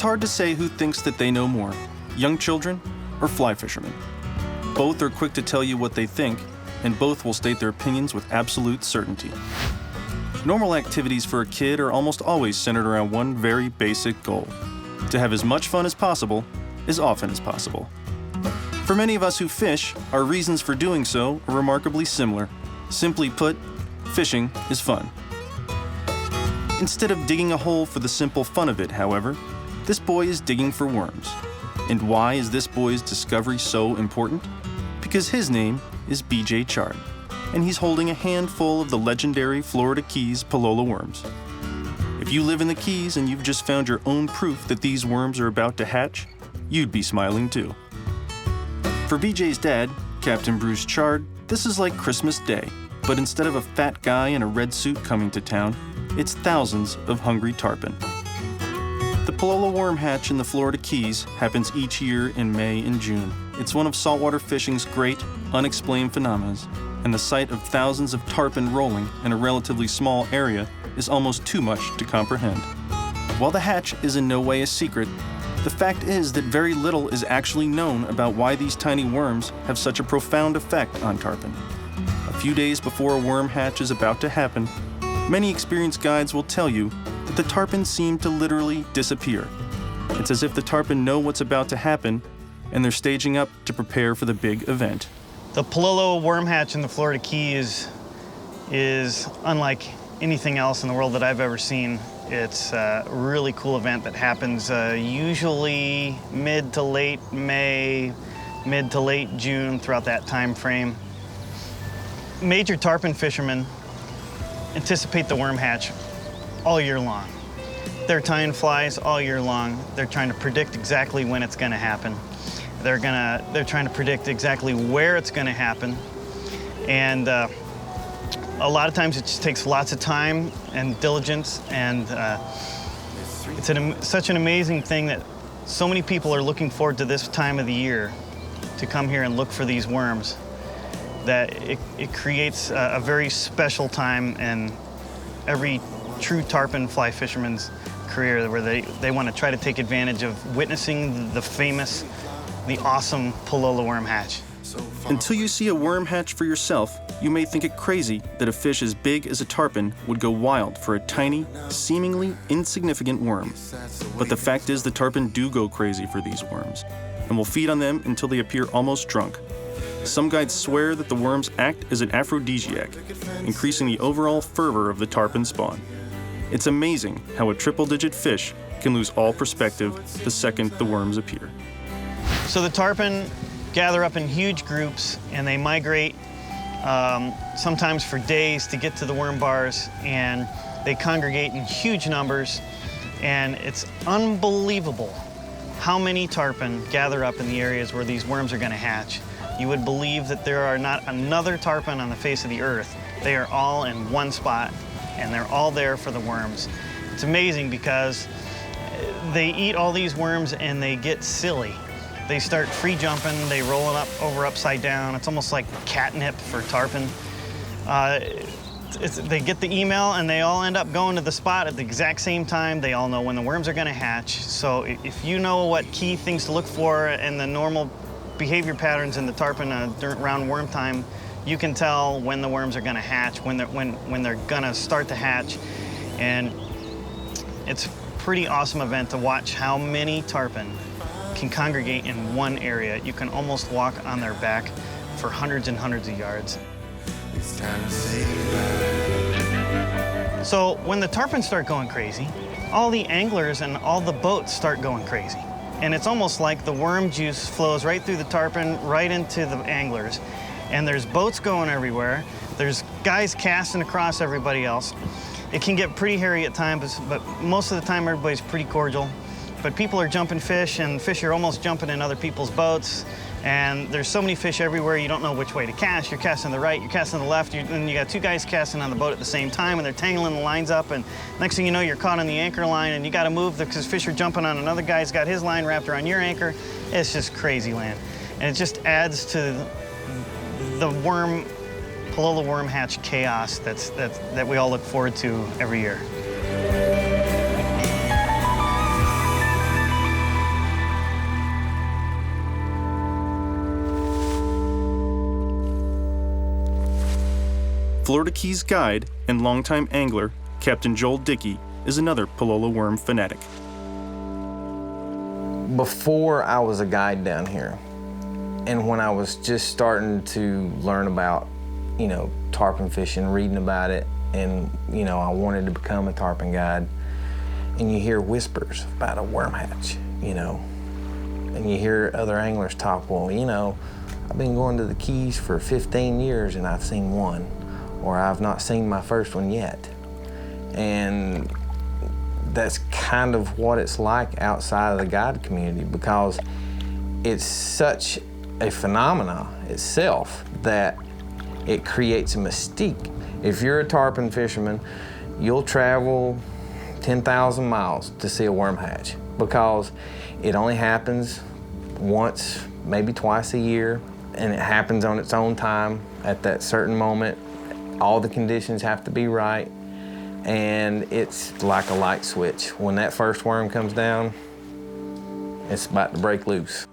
hard to say who thinks that they know more, young children or fly fishermen. Both are quick to tell you what they think, and both will state their opinions with absolute certainty. Normal activities for a kid are almost always centered around one very basic goal: to have as much fun as possible, as often as possible. For many of us who fish, our reasons for doing so are remarkably similar. Simply put, fishing is fun. Instead of digging a hole for the simple fun of it, however, this boy is digging for worms. And why is this boy's discovery so important? Because his name is BJ Chard, and he's holding a handful of the legendary Florida Keys Pallola worms. If you live in the Keys and you've just found your own proof that these worms are about to hatch, you'd be smiling too. For BJ's dad, Captain Bruce Chard, this is like Christmas Day, but instead of a fat guy in a red suit coming to town, it's thousands of hungry tarpon. The Pallola worm hatch in the Florida Keys happens each year in May and June. It's one of saltwater fishing's great, unexplained phenomena, and the sight of thousands of tarpon rolling in a relatively small area is almost too much to comprehend. While the hatch is in no way a secret, the fact is that very little is actually known about why these tiny worms have such a profound effect on tarpon. A few days before a worm hatch is about to happen, many experienced guides will tell you that the tarpon seem to literally disappear. It's as if the tarpon know what's about to happen, and they're staging up to prepare for the big event. The Pallola worm hatch in the Florida Keys is unlike anything else in the world that I've ever seen. It's a really cool event that happens usually mid to late May, mid to late June, throughout that time frame. Major tarpon fishermen anticipate the worm hatch all year long. They're tying flies all year long. They're trying to predict exactly when it's going to happen. They're trying to predict exactly where it's going to happen. And a lot of times it just takes lots of time and diligence, and it's such an amazing thing that so many people are looking forward to this time of the year to come here and look for these worms, that it creates a very special time in every true tarpon fly fisherman's career, where they want to try to take advantage of witnessing the awesome Pallola worm hatch. Until you see a worm hatch for yourself, you may think it crazy that a fish as big as a tarpon would go wild for a tiny, seemingly insignificant worm. But the fact is the tarpon do go crazy for these worms, and will feed on them until they appear almost drunk. Some guides swear that the worms act as an aphrodisiac, increasing the overall fervor of the tarpon spawn. It's amazing how a triple-digit fish can lose all perspective the second the worms appear. So the tarpon gather up in huge groups, and they migrate sometimes for days to get to the worm bars, and they congregate in huge numbers, and it's unbelievable how many tarpon gather up in the areas where these worms are going to hatch. You would believe that there are not another tarpon on the face of the earth. They are all in one spot, and they're all there for the worms. It's amazing because they eat all these worms and they get silly. They start free jumping, they roll it up over upside down. It's almost like catnip for tarpon. They get the email and they all end up going to the spot at the exact same time. They all know when the worms are going to hatch. So if you know what key things to look for in the normal behavior patterns in the tarpon around worm time, you can tell when the worms are going to hatch, when they're going to start to hatch. And it's a pretty awesome event to watch how many tarpon can congregate in one area. You can almost walk on their back for hundreds and hundreds of yards. It's time to say goodbye. So when the tarpon start going crazy, all the anglers and all the boats start going crazy. And it's almost like the worm juice flows right through the tarpon, right into the anglers. And there's boats going everywhere. There's guys casting across everybody else. It can get pretty hairy at times, but most of the time everybody's pretty cordial. But people are jumping fish, and fish are almost jumping in other people's boats. And there's so many fish everywhere, you don't know which way to cast. You're casting the right, you're casting the left, and you got two guys casting on the boat at the same time, and they're tangling the lines up, and next thing you know, you're caught on the anchor line, and you gotta move because fish are jumping on another guy's got his line wrapped around your anchor. It's just crazy land. And it just adds to the Pallola worm hatch chaos that we all look forward to every year. Florida Keys guide and longtime angler, Captain Joel Dickey, is another Palolo worm fanatic. Before I was a guide down here, and when I was just starting to learn about, tarpon fishing, reading about it, and, I wanted to become a tarpon guide, and you hear whispers about a worm hatch, and you hear other anglers talk, well, I've been going to the Keys for 15 years and I've seen one, or I've not seen my first one yet. And that's kind of what it's like outside of the guide community, because it's such a phenomena itself that it creates a mystique. If you're a tarpon fisherman, you'll travel 10,000 miles to see a worm hatch, because it only happens once, maybe twice a year, and it happens on its own time at that certain moment. All the conditions have to be right, and it's like a light switch. When that first worm comes down, it's about to break loose.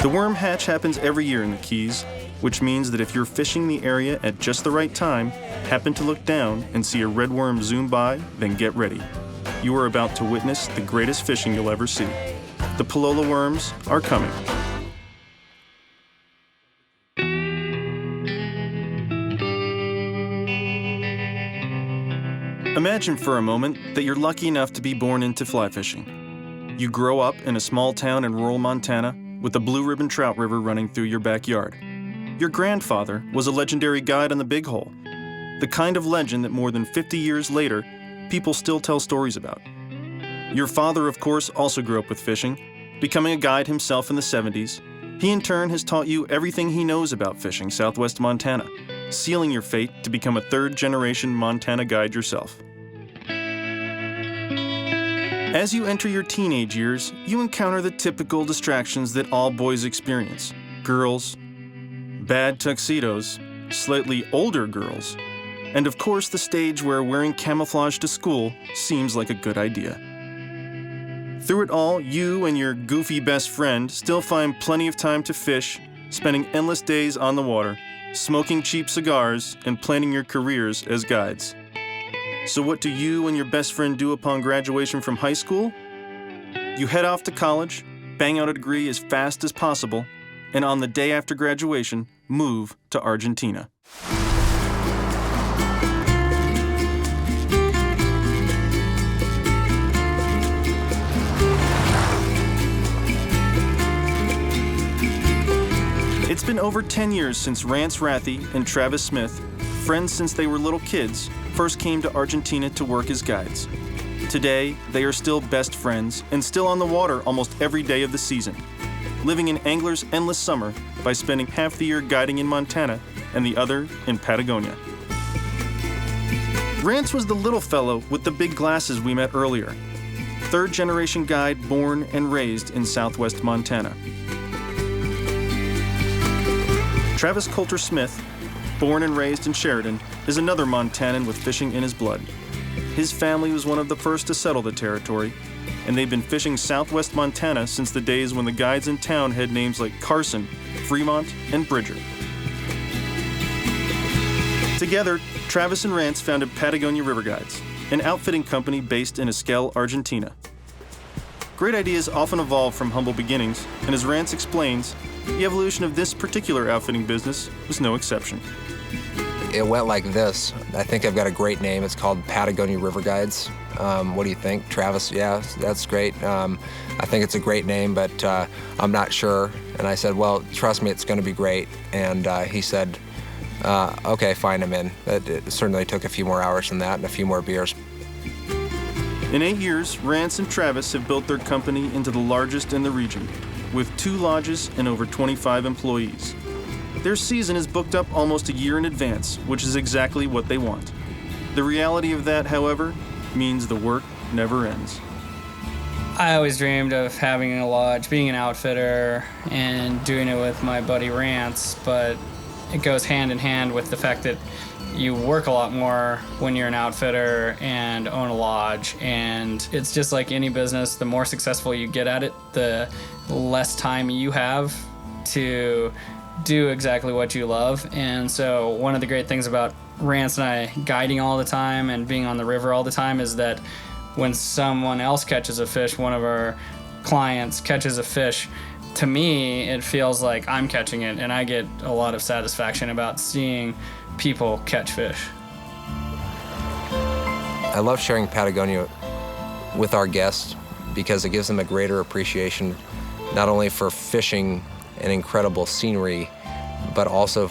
The worm hatch happens every year in the Keys, which means that if you're fishing the area at just the right time, happen to look down and see a red worm zoom by, then get ready. You are about to witness the greatest fishing you'll ever see. The Palolo worms are coming. Imagine for a moment that you're lucky enough to be born into fly fishing. You grow up in a small town in rural Montana with a blue ribbon trout river running through your backyard. Your grandfather was a legendary guide on the Big Hole, the kind of legend that more than 50 years later, people still tell stories about. Your father, of course, also grew up with fishing, becoming a guide himself in the 70s. He in turn has taught you everything he knows about fishing Southwest Montana, sealing your fate to become a third-generation Montana guide yourself. As you enter your teenage years, you encounter the typical distractions that all boys experience. Girls, bad tuxedos, slightly older girls, and of course the stage where wearing camouflage to school seems like a good idea. Through it all, you and your goofy best friend still find plenty of time to fish, spending endless days on the water, smoking cheap cigars, and planning your careers as guides. So what do you and your best friend do upon graduation from high school? You head off to college, bang out a degree as fast as possible, and on the day after graduation, move to Argentina. It's been over 10 years since Rance Rathie and Travis Smith, friends since they were little kids, first came to Argentina to work as guides. Today, they are still best friends and still on the water almost every day of the season, living in Angler's endless summer by spending half the year guiding in Montana and the other in Patagonia. Rance was the little fellow with the big glasses we met earlier, third-generation guide born and raised in southwest Montana. Travis Coulter Smith, born and raised in Sheridan, is another Montanan with fishing in his blood. His family was one of the first to settle the territory, and they've been fishing southwest Montana since the days when the guides in town had names like Carson, Fremont, and Bridger. Together, Travis and Rance founded Patagonia River Guides, an outfitting company based in Esquel, Argentina. Great ideas often evolve from humble beginnings, and as Rance explains, the evolution of this particular outfitting business was no exception. It went like this. I think I've got a great name. It's called Patagonia River Guides. What do you think, Travis? Yeah, that's great. I think it's a great name, but I'm not sure. And I said, well, trust me, it's going to be great. And he said, okay, fine, I'm in. It certainly took a few more hours than that and a few more beers. In 8 years, Rance and Travis have built their company into the largest in the region, with 2 lodges and over 25 employees. Their season is booked up almost a year in advance, which is exactly what they want. The reality of that, however, means the work never ends. I always dreamed of having a lodge, being an outfitter, and doing it with my buddy Rance, but it goes hand in hand with the fact that you work a lot more when you're an outfitter and own a lodge, and it's just like any business. The more successful you get at it, the less time you have to do exactly what you love. And so one of the great things about Rance and I guiding all the time and being on the river all the time is that when someone else catches a fish, one of our clients catches a fish, to me it feels like I'm catching it, and I get a lot of satisfaction about seeing people catch fish. I love sharing Patagonia with our guests because it gives them a greater appreciation not only for fishing and incredible scenery, but also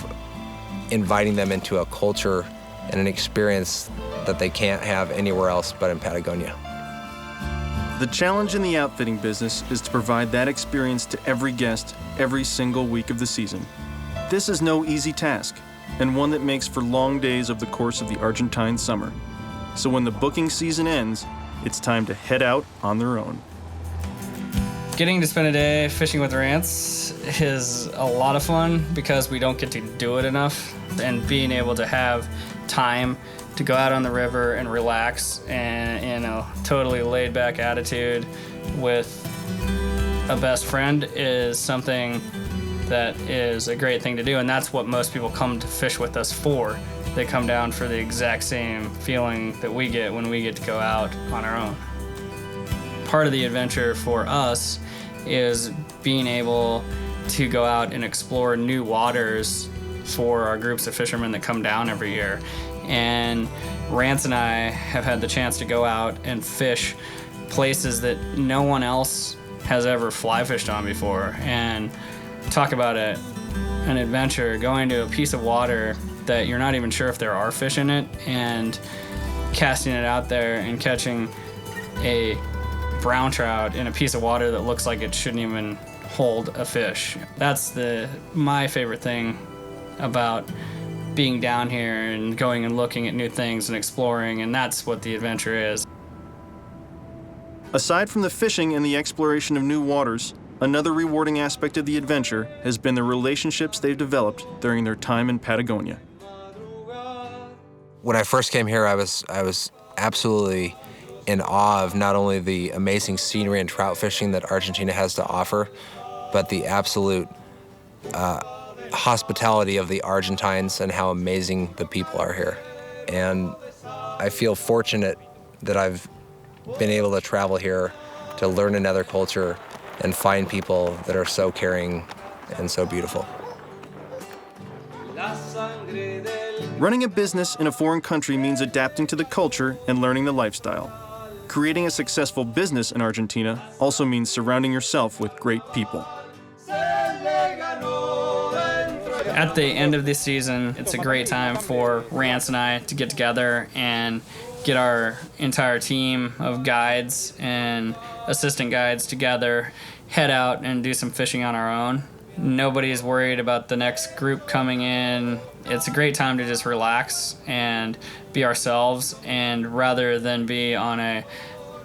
inviting them into a culture and an experience that they can't have anywhere else but in Patagonia. The challenge in the outfitting business is to provide that experience to every guest every single week of the season. This is no easy task, and one that makes for long days over the course of the Argentine summer. So when the booking season ends, it's time to head out on their own. Getting to spend a day fishing with Rance is a lot of fun because we don't get to do it enough, and being able to have time to go out on the river and relax and in a totally laid back attitude with a best friend is something that is a great thing to do, and that's what most people come to fish with us for. They come down for the exact same feeling that we get when we get to go out on our own. Part of the adventure for us is being able to go out and explore new waters for our groups of fishermen that come down every year. And Rance and I have had the chance to go out and fish places that no one else has ever fly fished on before. And talk about an adventure, going to a piece of water that you're not even sure if there are fish in it, and casting it out there and catching a brown trout in a piece of water that looks like it shouldn't even hold a fish. That's my favorite thing about being down here and going and looking at new things and exploring, and that's what the adventure is. Aside from the fishing and the exploration of new waters, another rewarding aspect of the adventure has been the relationships they've developed during their time in Patagonia. When I first came here, I was absolutely in awe of not only the amazing scenery and trout fishing that Argentina has to offer, but the absolute hospitality of the Argentines and how amazing the people are here. And I feel fortunate that I've been able to travel here to to learn another culture and find people that are so caring and so beautiful. Running a business in a foreign country means adapting to the culture and learning the lifestyle. Creating a successful business in Argentina also means surrounding yourself with great people. At the end of this season, it's a great time for Rance and I to get together and get our entire team of guides and assistant guides together, head out and do some fishing on our own. Nobody's worried about the next group coming in. It's a great time to just relax and be ourselves, and rather than be on a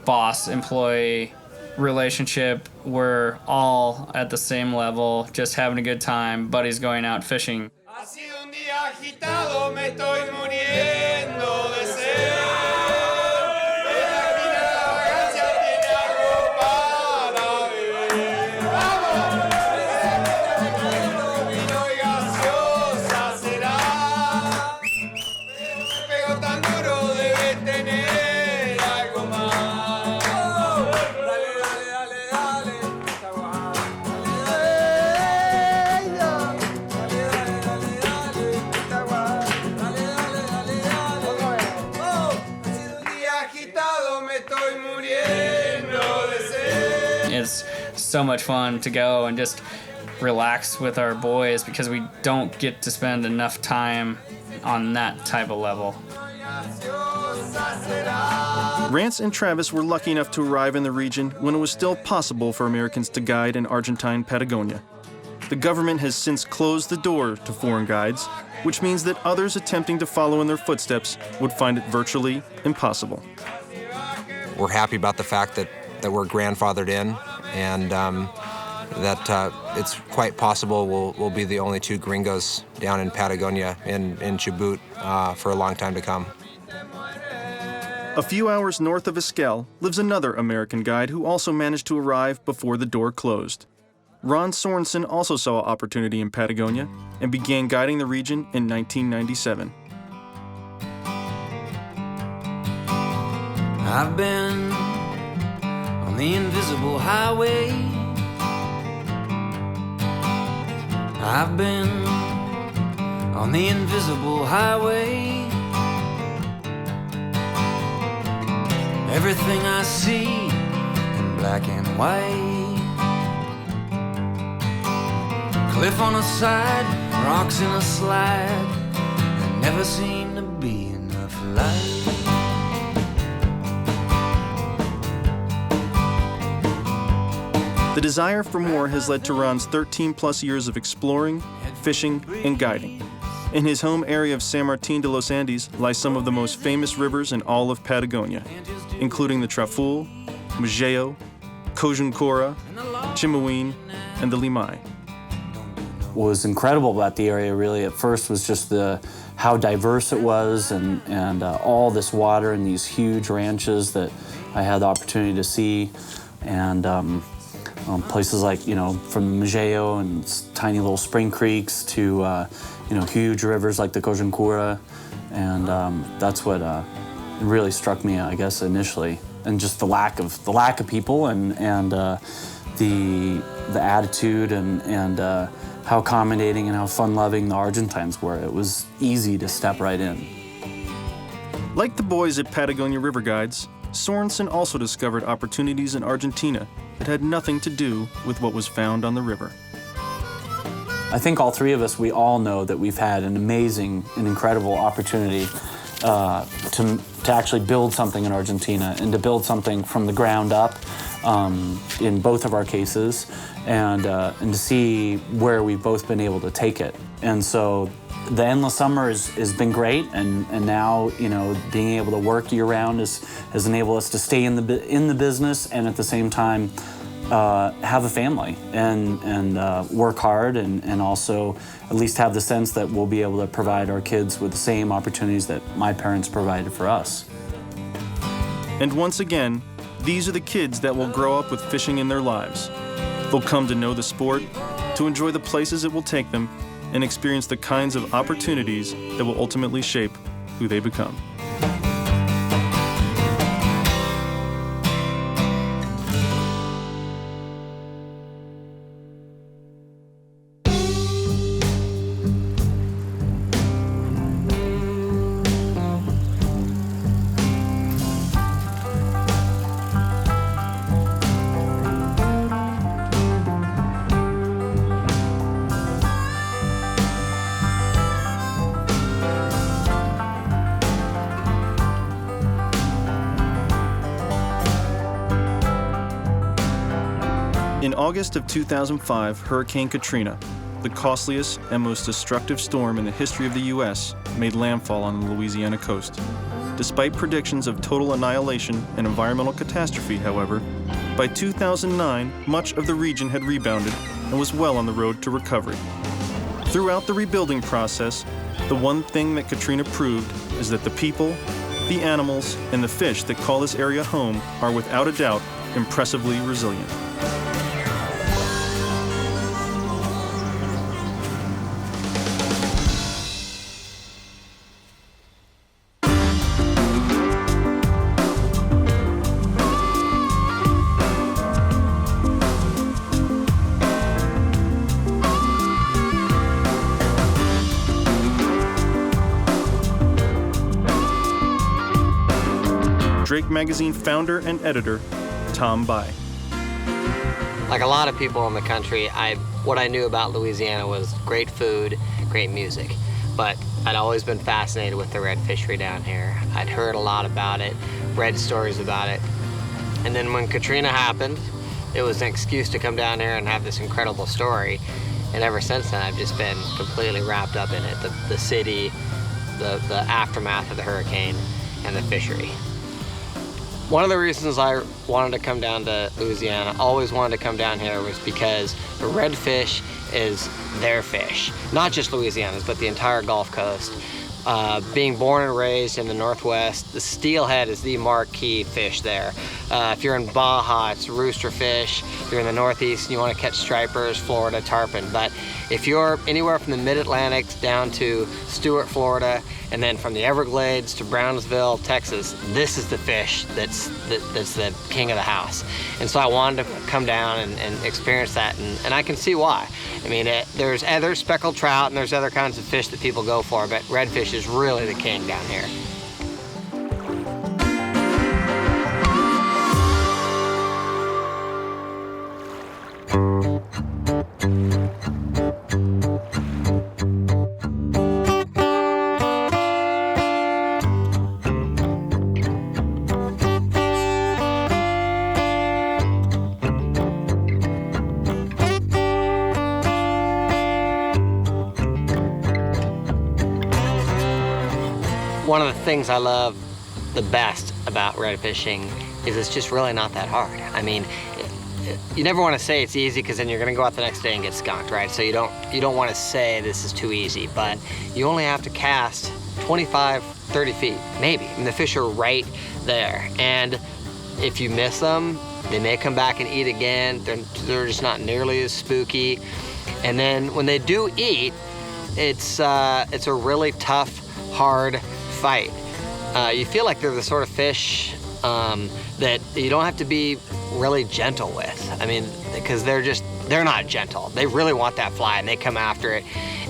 boss-employee relationship, we're all at the same level, just having a good time, buddies going out fishing. It's so much fun to go and just relax with our boys because we don't get to spend enough time on that type of level. Rance and Travis were lucky enough to arrive in the region when it was still possible for Americans to guide in Argentine Patagonia. The government has since closed the door to foreign guides, which means that others attempting to follow in their footsteps would find it virtually impossible. We're happy about the fact that we're grandfathered in, and that it's quite possible we'll be the only two gringos down in Patagonia, in Chubut, for a long time to come. A few hours north of Esquel lives another American guide who also managed to arrive before the door closed. Ron Sorensen also saw opportunity in Patagonia and began guiding the region in 1997. I've been on the invisible highway. I've been on the invisible highway. Everything I see in black and white. Cliff on a side, rocks in a slide. There never seemed to be enough light. The desire for more has led to Ron's 13-plus years of exploring, fishing, and guiding. In his home area of San Martin de los Andes lie some of the most famous rivers in all of Patagonia, including the Traful, Mujeo, Cojuncura, Chimuin, and the Limay. What was incredible about the area really at first was just how diverse it was, and all this water and these huge ranches that I had the opportunity to see, and places like, from Mujeo and tiny little spring creeks to, huge rivers like the Cojuncura. And that's what really struck me, I guess, initially. And just the lack of people and the attitude and how accommodating and how fun-loving the Argentines were. It was easy to step right in. Like the boys at Patagonia River Guides, Sorensen also discovered opportunities in Argentina that had nothing to do with what was found on the river. I think all three of us, we all know that we've had an amazing and incredible opportunity to actually build something in Argentina and to build something from the ground up in both of our cases, and to see where we've both been able to take it. And so the endless summer has been great, and now being able to work year round has enabled us to stay in the business and at the same time have a family and work hard and also at least have the sense that we'll be able to provide our kids with the same opportunities that my parents provided for us. And once again, these are the kids that will grow up with fishing in their lives. They'll come to know the sport, to enjoy the places it will take them, and experience the kinds of opportunities that will ultimately shape who they become. In August of 2005, Hurricane Katrina, the costliest and most destructive storm in the history of the U.S., made landfall on the Louisiana coast. Despite predictions of total annihilation and environmental catastrophe, however, by 2009, much of the region had rebounded and was well on the road to recovery. Throughout the rebuilding process, the one thing that Katrina proved is that the people, the animals, and the fish that call this area home are without a doubt impressively resilient. Drake Magazine founder and editor, Tom Bai. Like a lot of people in the country, what I knew about Louisiana was great food, great music. But I'd always been fascinated with the red fishery down here. I'd heard a lot about it, read stories about it. And then when Katrina happened, it was an excuse to come down here and have this incredible story. And ever since then, I've just been completely wrapped up in it. The city, the aftermath of the hurricane, and the fishery. One of the reasons I wanted to come down to Louisiana, always wanted to come down here, was because the redfish is their fish. Not just Louisiana's, but the entire Gulf Coast. Being born and raised in the Northwest, the steelhead is the marquee fish there. If you're in Baja, it's roosterfish. If you're in the Northeast and you want to catch stripers, Florida, tarpon. But if you're anywhere from the Mid-Atlantic down to Stuart, Florida, and then from the Everglades to Brownsville, Texas, this is the fish that's the king of the house. And so I wanted to come down and experience that, and I can see why. I mean, there's other speckled trout and there's other kinds of fish that people go for, but redfish is really the king down here. One of the things I love the best about red fishing is it's just really not that hard. I mean, you never want to say it's easy because then you're going to go out the next day and get skunked, right? So you don't want to say this is too easy, but you only have to cast 25, 30 feet, maybe. I mean, the fish are right there. And if you miss them, they may come back and eat again. They're just not nearly as spooky. And then when they do eat, it's a really tough, hard fight. You feel like they're the sort of fish that you don't have to be really gentle with. I mean, because they're not gentle. They really want that fly and they come after it.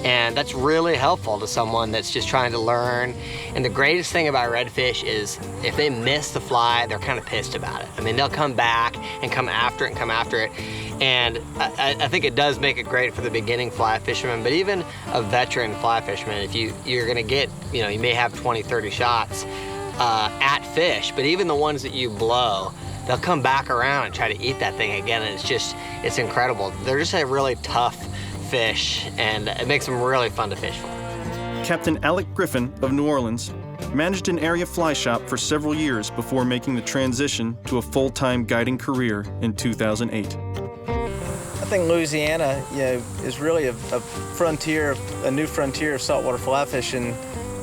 And that's really helpful to someone that's just trying to learn. And the greatest thing about redfish is if they miss the fly, they're kind of pissed about it. I mean, they'll come back and come after it and come after it. And I think it does make it great for the beginning fly fisherman, but even a veteran fly fisherman, if you're gonna get, you may have 20, 30 shots at fish, but even the ones that you blow, they'll come back around and try to eat that thing again, and it's incredible. They're just a really tough fish, and it makes them really fun to fish for. Captain Alec Griffin of New Orleans managed an area fly shop for several years before making the transition to a full-time guiding career in 2008. I think Louisiana, is really a new frontier of saltwater fly fishing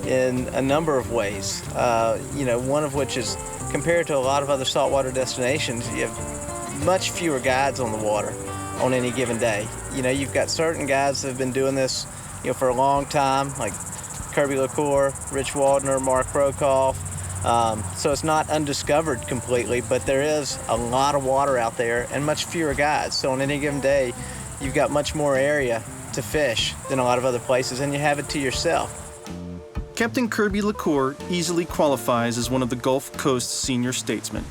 in a number of ways. One of which is, compared to a lot of other saltwater destinations, you have much fewer guides on the water on any given day. You've got certain guides that have been doing this, for a long time, like Kirby LaCour, Rich Waldner, Mark Brokoff. So it's not undiscovered completely, but there is a lot of water out there and much fewer guides. So on any given day, you've got much more area to fish than a lot of other places, and you have it to yourself. Captain Kirby LaCour easily qualifies as one of the Gulf Coast's senior statesmen.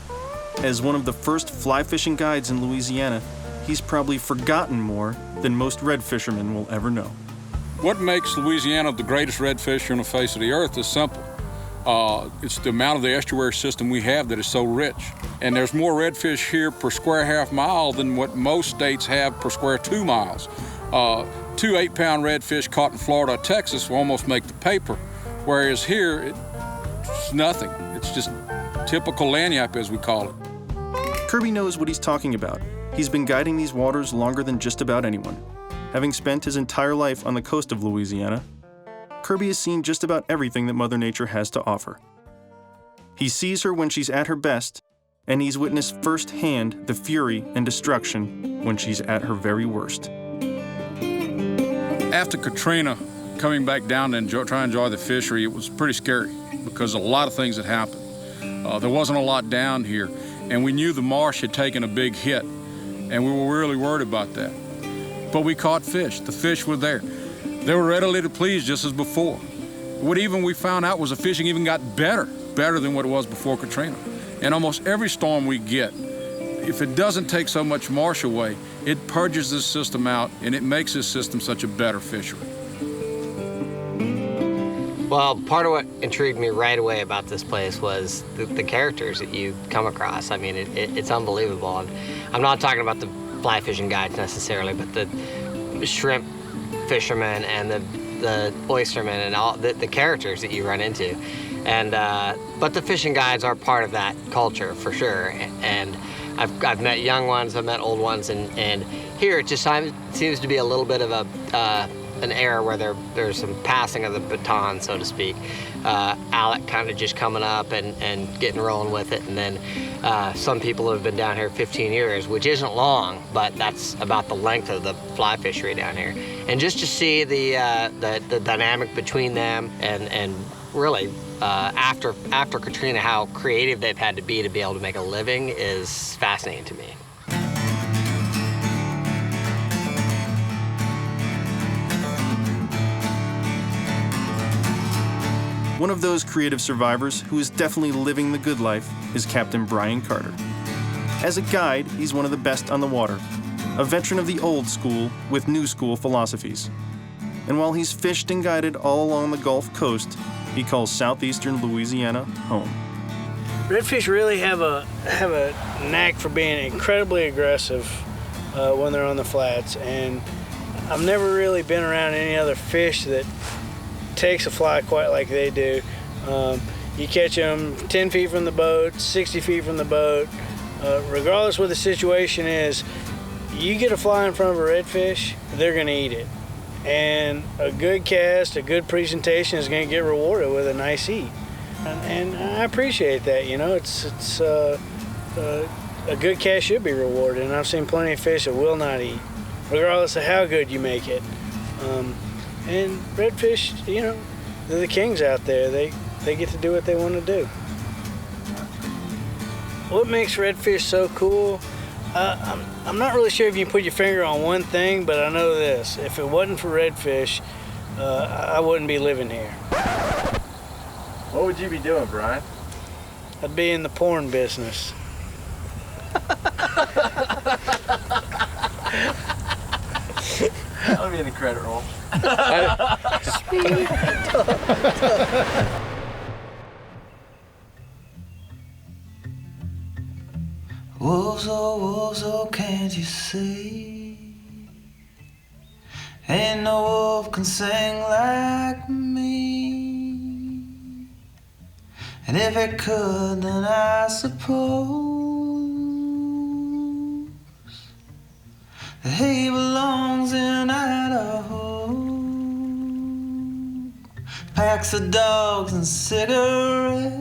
As one of the first fly fishing guides in Louisiana, he's probably forgotten more than most red fishermen will ever know. What makes Louisiana the greatest red fisher on the face of the earth is simple. It's the amount of the estuary system we have that is so rich. And there's more redfish here per square half mile than what most states have per square 2 miles. 2 8-pound redfish caught in Florida or Texas will almost make the paper, whereas here it's nothing. It's just typical lanyap, as we call it. Kirby knows what he's talking about. He's been guiding these waters longer than just about anyone. Having spent his entire life on the coast of Louisiana, Kirby has seen just about everything that Mother Nature has to offer. He sees her when she's at her best, and he's witnessed firsthand the fury and destruction when she's at her very worst. After Katrina, coming back down to try and enjoy the fishery, it was pretty scary because a lot of things had happened. There wasn't a lot down here, and we knew the marsh had taken a big hit, and we were really worried about that. But we caught fish. The fish were there. They were readily to please just as before. What even we found out was the fishing even got better than what it was before Katrina. And almost every storm we get, if it doesn't take so much marsh away, it purges this system out, and it makes this system such a better fishery. Well, part of what intrigued me right away about this place was the characters that you come across. I mean, it's unbelievable. And I'm not talking about the fly fishing guides necessarily, but the shrimp fishermen and the oystermen and all the characters that you run into. And but the fishing guides are part of that culture for sure. And I've met young ones, I've met old ones, and here it just seems to be a little bit of an era where there's some passing of the baton, so to speak. Alec kind of just coming up and getting rolling with it, and then some people have been down here 15 years, which isn't long, but that's about the length of the fly fishery down here. And just to see the dynamic between them and really after Katrina, how creative they've had to be able to make a living is fascinating to me. One of those creative survivors who is definitely living the good life is Captain Brian Carter. As a guide, he's one of the best on the water, a veteran of the old school with new school philosophies. And while he's fished and guided all along the Gulf Coast, he calls southeastern Louisiana home. Redfish really have a knack for being incredibly aggressive when they're on the flats, and I've never really been around any other fish that takes a fly quite like they do. You catch them 10 feet from the boat, 60 feet from the boat. Regardless what the situation is, you get a fly in front of a redfish, they're gonna eat it. And a good cast, a good presentation is gonna get rewarded with a nice eat. And I appreciate that, you know, it's a good cast should be rewarded, and I've seen plenty of fish that will not eat, regardless of how good you make it. And redfish, you know, they're the kings out there. They get to do what they want to do. What makes redfish so cool? I'm not really sure if you can put your finger on one thing, but I know this. If it wasn't for redfish, I wouldn't be living here. What would you be doing, Brian? I'd be in the porn business. I'll be in the credit roll. Wolves, oh, can't you see? Ain't no wolf can sing like me. And if it could, then I suppose that he belongs in Idaho. Packs of dogs and cigarettes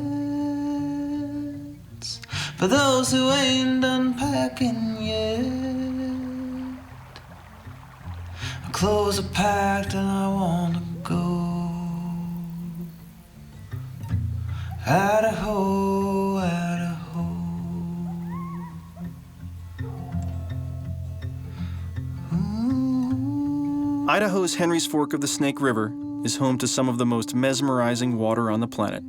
for those who ain't done packing yet. My clothes are packed and I wanna go. Idaho, Idaho. Ooh. Idaho's Henry's Fork of the Snake River is home to some of the most mesmerizing water on the planet.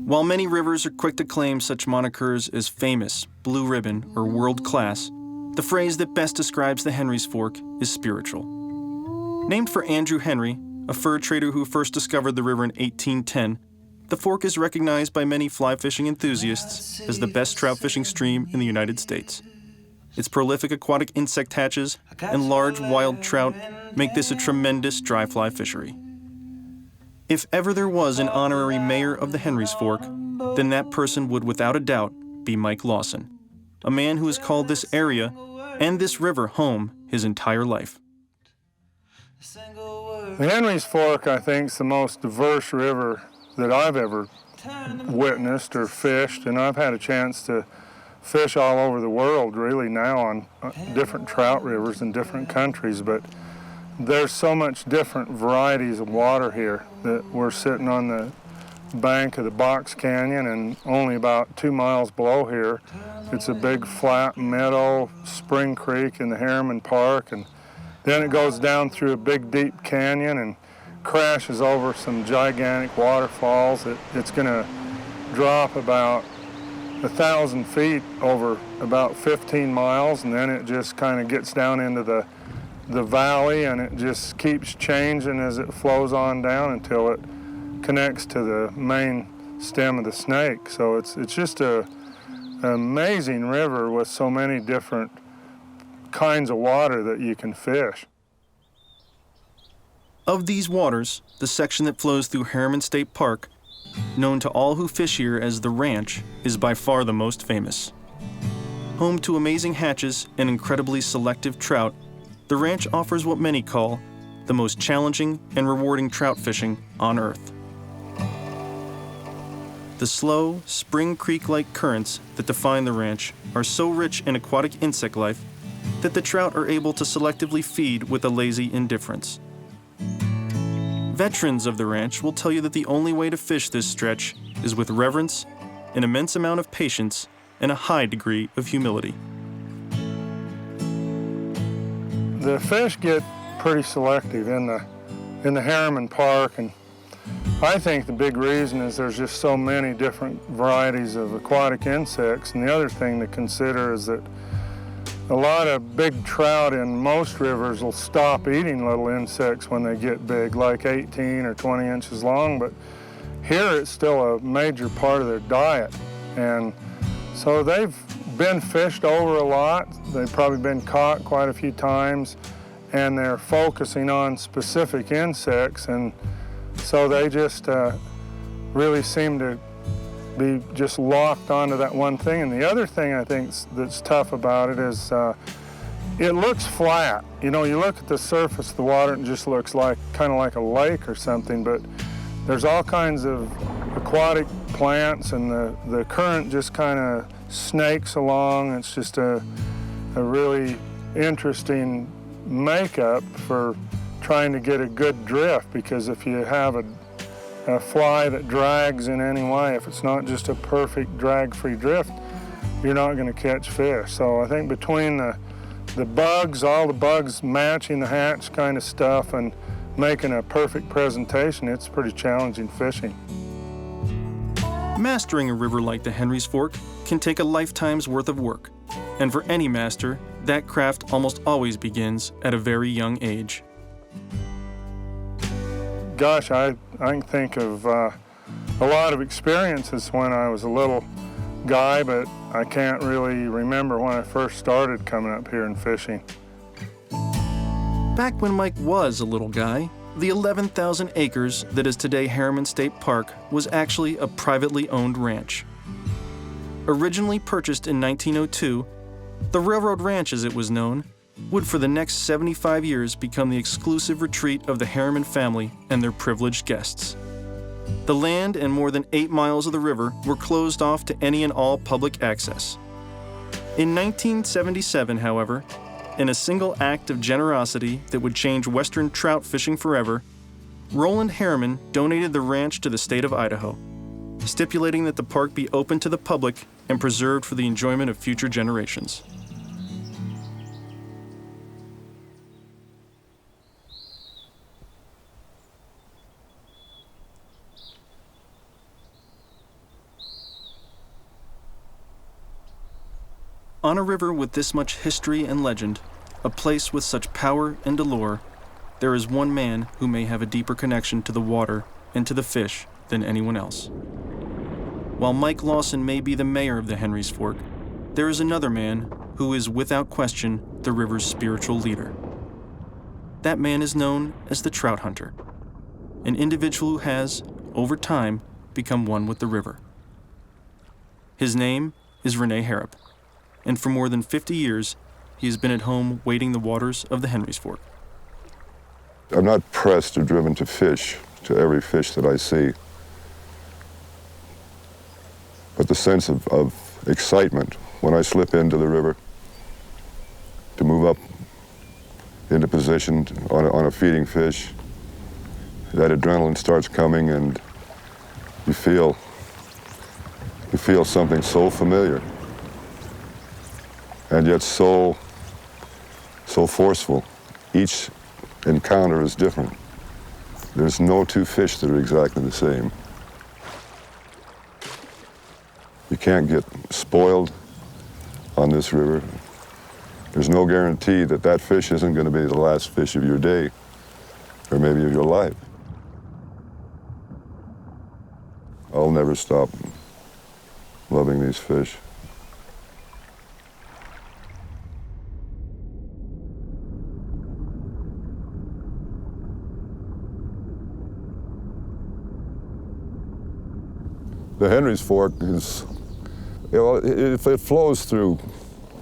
While many rivers are quick to claim such monikers as famous, blue ribbon, or world class, the phrase that best describes the Henry's Fork is spiritual. Named for Andrew Henry, a fur trader who first discovered the river in 1810, the Fork is recognized by many fly fishing enthusiasts as the best trout fishing stream in the United States. Its prolific aquatic insect hatches and large wild trout make this a tremendous dry fly fishery. If ever there was an honorary mayor of the Henry's Fork, then that person would without a doubt be Mike Lawson, a man who has called this area and this river home his entire life. The Henry's Fork, I think, is the most diverse river that I've ever witnessed or fished, and I've had a chance to fish all over the world really now on different trout rivers in different countries, but there's so much different varieties of water here that we're sitting on the bank of the Box Canyon, and only about 2 miles below here it's a big flat meadow, Spring Creek in the Harriman Park, and then it goes down through a big deep canyon and crashes over some gigantic waterfalls. It's going to drop about 1,000 feet over about 15 miles, and then it just kind of gets down into the valley, and it just keeps changing as it flows on down until it connects to the main stem of the Snake. So it's just an amazing river with so many different kinds of water that you can fish. Of these waters, the section that flows through Harriman State Park, known to all who fish here as the Ranch, is by far the most famous. Home to amazing hatches and incredibly selective trout, the Ranch offers what many call the most challenging and rewarding trout fishing on Earth. The slow, Spring Creek-like currents that define the Ranch are so rich in aquatic insect life that the trout are able to selectively feed with a lazy indifference. Veterans of the Ranch will tell you that the only way to fish this stretch is with reverence, an immense amount of patience, and a high degree of humility. The fish get pretty selective in the Harriman Park, and I think the big reason is there's just so many different varieties of aquatic insects, and the other thing to consider is that a lot of big trout in most rivers will stop eating little insects when they get big, like 18 or 20 inches long, but here it's still a major part of their diet. And so they've been fished over a lot. They've probably been caught quite a few times, and they're focusing on specific insects, and so they just really seem to be just locked onto that one thing. And the other thing I think that's tough about it is it looks flat. You know, you look at the surface of the water and it just looks like kind of like a lake or something, but there's all kinds of aquatic plants, and the current just kind of snakes along. It's just a really interesting makeup for trying to get a good drift, because if you have a fly that drags in any way, if it's not just a perfect drag-free drift, you're not going to catch fish. So I think between the bugs, all the bugs matching the hatch kind of stuff, and making a perfect presentation, it's pretty challenging fishing. Mastering a river like the Henry's Fork can take a lifetime's worth of work, and for any master, that craft almost always begins at a very young age. Gosh, I can think of a lot of experiences when I was a little guy, but I can't really remember when I first started coming up here and fishing. Back when Mike was a little guy, the 11,000 acres that is today Harriman State Park was actually a privately owned ranch. Originally purchased in 1902, the Railroad Ranch, as it was known, would for the next 75 years become the exclusive retreat of the Harriman family and their privileged guests. The land and more than 8 miles of the river were closed off to any and all public access. In 1977, however, in a single act of generosity that would change Western trout fishing forever, Roland Harriman donated the ranch to the state of Idaho, stipulating that the park be open to the public and preserved for the enjoyment of future generations. On a river with this much history and legend, a place with such power and allure, there is one man who may have a deeper connection to the water and to the fish than anyone else. While Mike Lawson may be the mayor of the Henry's Fork, there is another man who is without question the river's spiritual leader. That man is known as the trout hunter, an individual who has, over time, become one with the river. His name is Rene Harrop, and for more than 50 years, he has been at home wading the waters of the Henry's Fork. I'm not pressed or driven to fish, to every fish that I see. But the sense of excitement when I slip into the river to move up into position on a feeding fish, that adrenaline starts coming and you feel something so familiar and yet so forceful. Each encounter is different. There's no two fish that are exactly the same. You can't get spoiled on this river. There's no guarantee that that fish isn't going to be the last fish of your day, or maybe of your life. I'll never stop loving these fish. The Henry's Fork is, if it flows through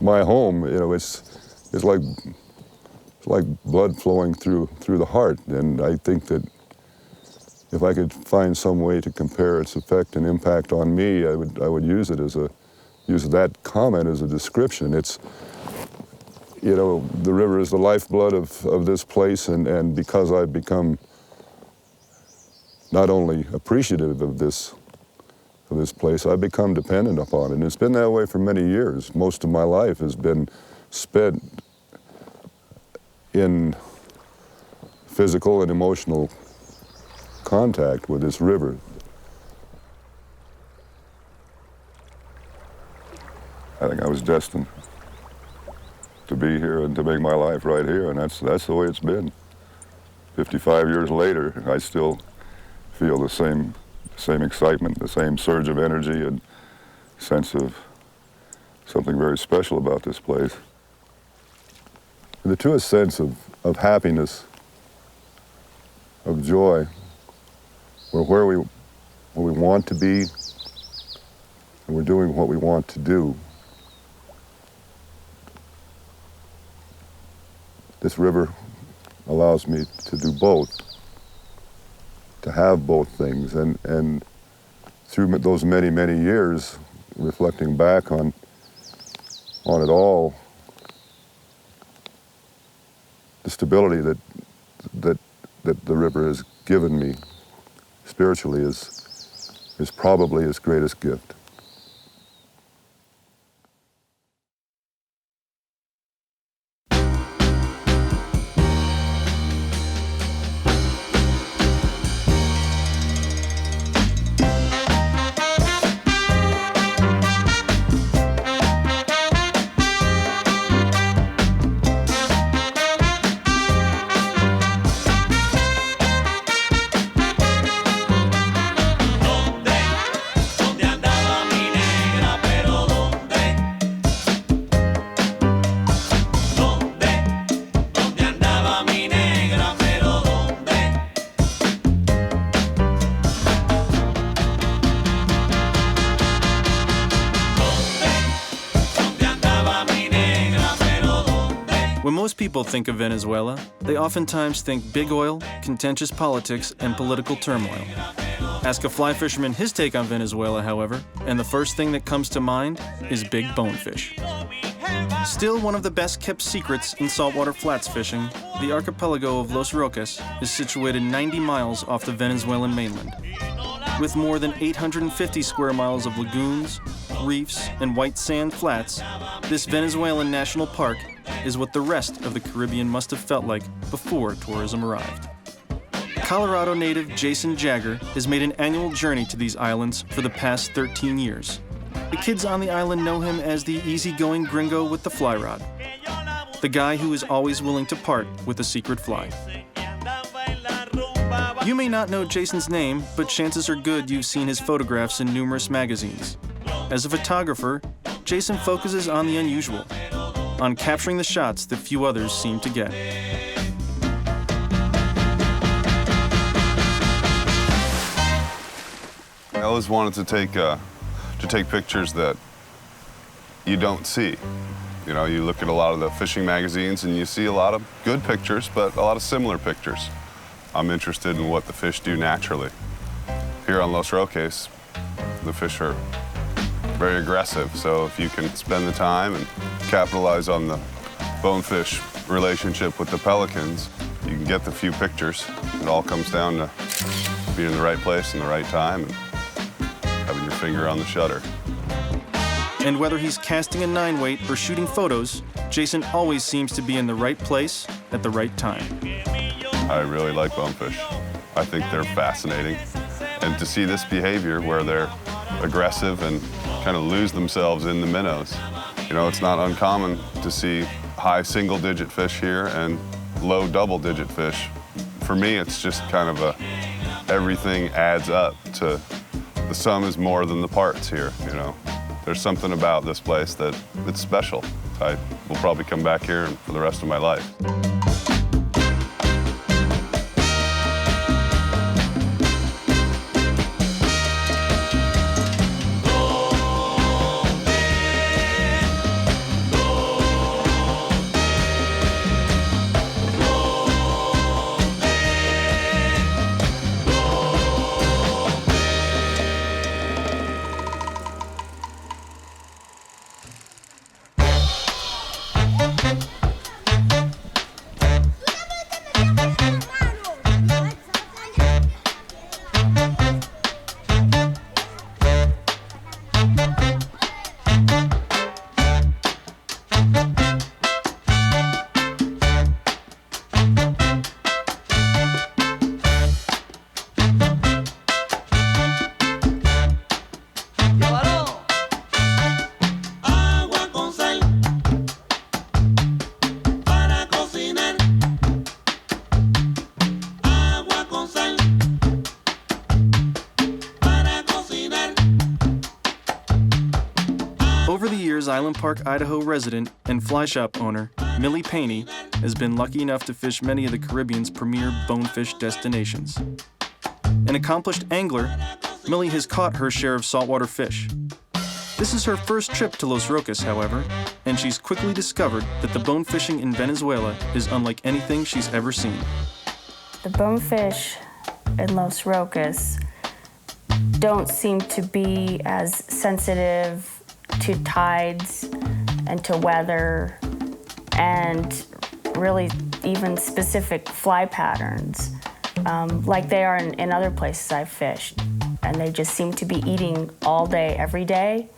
my home, it's like blood flowing through the heart. And I think that if I could find some way to compare its effect and impact on me, I would use it use that comment as a description. It's, the river is the lifeblood of this place, and because I've become not only appreciative of this place, I've become dependent upon it. And it's been that way for many years. Most of my life has been spent in physical and emotional contact with this river. I think I was destined to be here and to make my life right here, and that's the way it's been. 55 years later, I still feel the same excitement, the same surge of energy and sense of something very special about this place. And the truest sense of happiness, of joy, we're where we want to be, and we're doing what we want to do. This river allows me to do both, to have both things, and through those many, many years, reflecting back on it all, the stability that the river has given me spiritually is probably its greatest gift. When most people think of Venezuela, they oftentimes think big oil, contentious politics, and political turmoil. Ask a fly fisherman his take on Venezuela, however, and the first thing that comes to mind is big bonefish. Still one of the best-kept secrets in saltwater flats fishing, the archipelago of Los Roques is situated 90 miles off the Venezuelan mainland. With more than 850 square miles of lagoons, reefs, and white sand flats, this Venezuelan national park is what the rest of the Caribbean must have felt like before tourism arrived. Colorado native Jason Jagger has made an annual journey to these islands for the past 13 years. The kids on the island know him as the easygoing gringo with the fly rod, the guy who is always willing to part with a secret fly. You may not know Jason's name, but chances are good you've seen his photographs in numerous magazines. As a photographer, Jason focuses on the unusual, on capturing the shots that few others seem to get. I always wanted to take pictures that you don't see. You know, you look at a lot of the fishing magazines and you see a lot of good pictures, but a lot of similar pictures. I'm interested in what the fish do naturally. Here on Los Roques, the fish are very aggressive, so if you can spend the time and capitalize on the bonefish relationship with the pelicans, you can get the few pictures. It all comes down to being in the right place in the right time and having your finger on the shutter. And whether he's casting a 9-weight or shooting photos, Jason always seems to be in the right place at the right time. I really like bonefish. I think they're fascinating. And to see this behavior where they're aggressive and kind of lose themselves in the minnows. You know, it's not uncommon to see high single-digit fish here and low double-digit fish. For me, it's just kind of everything adds up to the sum is more than the parts here, you know. There's something about this place that it's special. I will probably come back here for the rest of my life. Island Park, Idaho resident and fly shop owner, Millie Paney, has been lucky enough to fish many of the Caribbean's premier bonefish destinations. An accomplished angler, Millie has caught her share of saltwater fish. This is her first trip to Los Roques, however, and she's quickly discovered that the bonefishing in Venezuela is unlike anything she's ever seen. The bonefish in Los Roques don't seem to be as sensitive to tides and to weather and really even specific fly patterns like they are in other places I've fished. And they just seem to be eating all day, every day.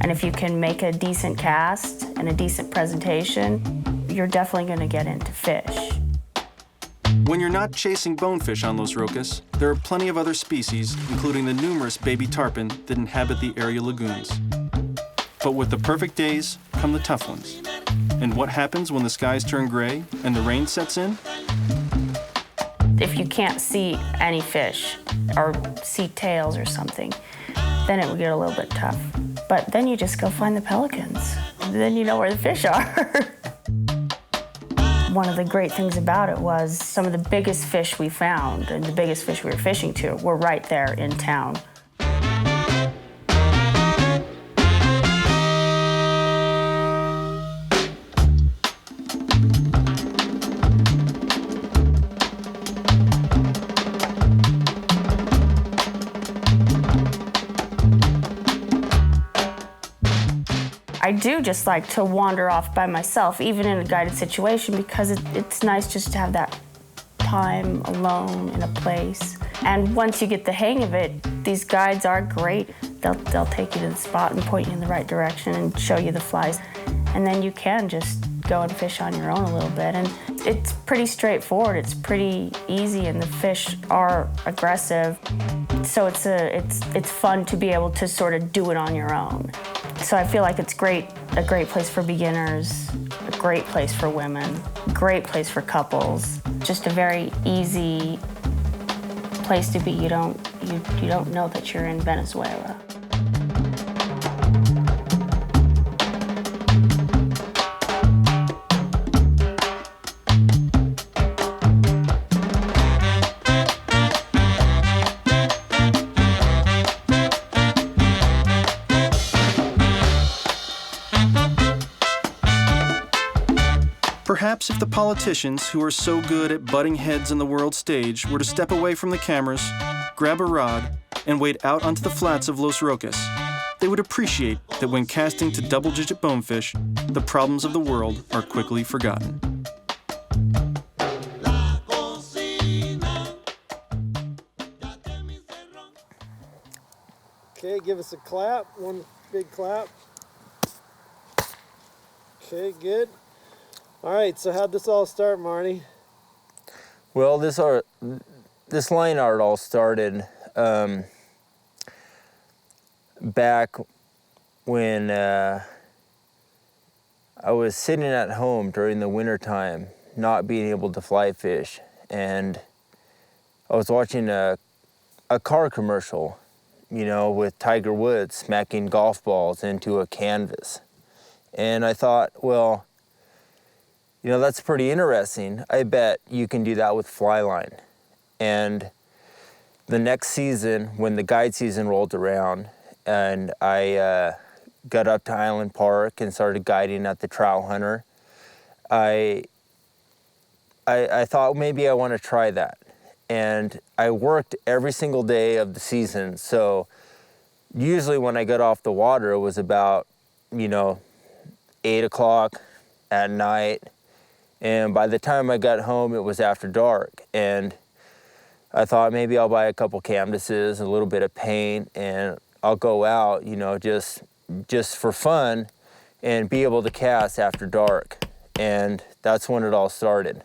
And if you can make a decent cast and a decent presentation, you're definitely going to get into fish. When you're not chasing bonefish on Los Roques, there are plenty of other species, including the numerous baby tarpon that inhabit the area lagoons. But with the perfect days come the tough ones. And what happens when the skies turn gray and the rain sets in? If you can't see any fish or see tails or something, then it would get a little bit tough. But then you just go find the pelicans. Then you know where the fish are. One of the great things about it was some of the biggest fish we found and the biggest fish we were fishing to were right there in town. I do just like to wander off by myself, even in a guided situation, because it's nice just to have that time alone in a place. And once you get the hang of it, these guides are great. They'll take you to the spot and point you in the right direction and show you the flies. And then you can just go and fish on your own a little bit. And it's pretty straightforward. It's pretty easy, and the fish are aggressive. So it's fun to be able to sort of do it on your own. So I feel like it's a great place for beginners, a great place for women, great place for couples. Just a very easy place to be. You don't know that you're in Venezuela. Perhaps if the politicians who are so good at butting heads on the world stage were to step away from the cameras, grab a rod, and wade out onto the flats of Los Roques, they would appreciate that when casting to double-digit bonefish, the problems of the world are quickly forgotten. Okay, give us a clap, one big clap. Okay, good. All right, so how'd this all start, Marty? Well, this line art all started back when I was sitting at home during the wintertime, not being able to fly fish, and I was watching a car commercial, you know, with Tiger Woods smacking golf balls into a canvas. And I thought, well, you know, that's pretty interesting. I bet you can do that with fly line. And the next season, when the guide season rolled around, and I got up to Island Park and started guiding at the Trout Hunter, I thought maybe I want to try that. And I worked every single day of the season. So usually when I got off the water, it was about, you know, 8 o'clock at night. And by the time I got home, it was after dark. And I thought maybe I'll buy a couple canvases, a little bit of paint, and I'll go out, you know, just for fun and be able to cast after dark. And that's when it all started.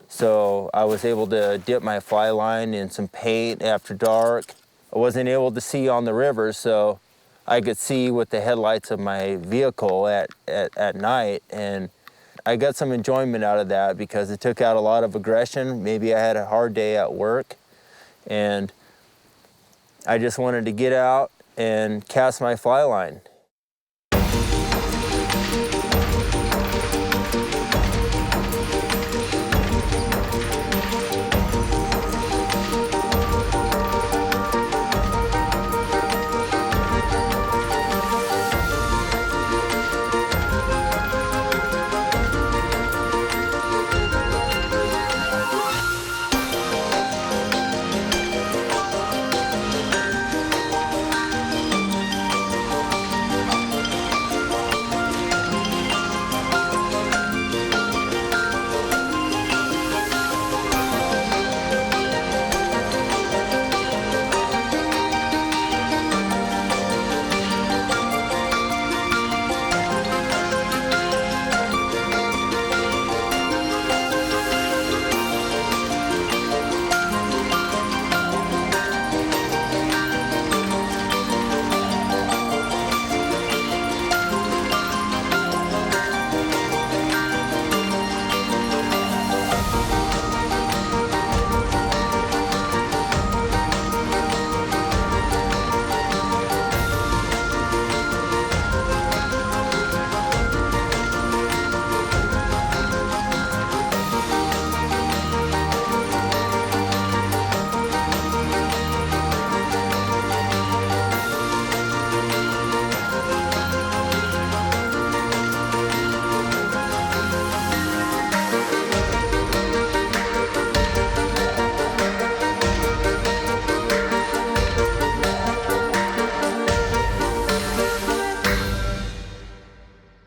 So I was able to dip my fly line in some paint after dark. I wasn't able to see on the river, so I could see with the headlights of my vehicle at night. And I got some enjoyment out of that because it took out a lot of aggression. Maybe I had a hard day at work, and I just wanted to get out and cast my fly line.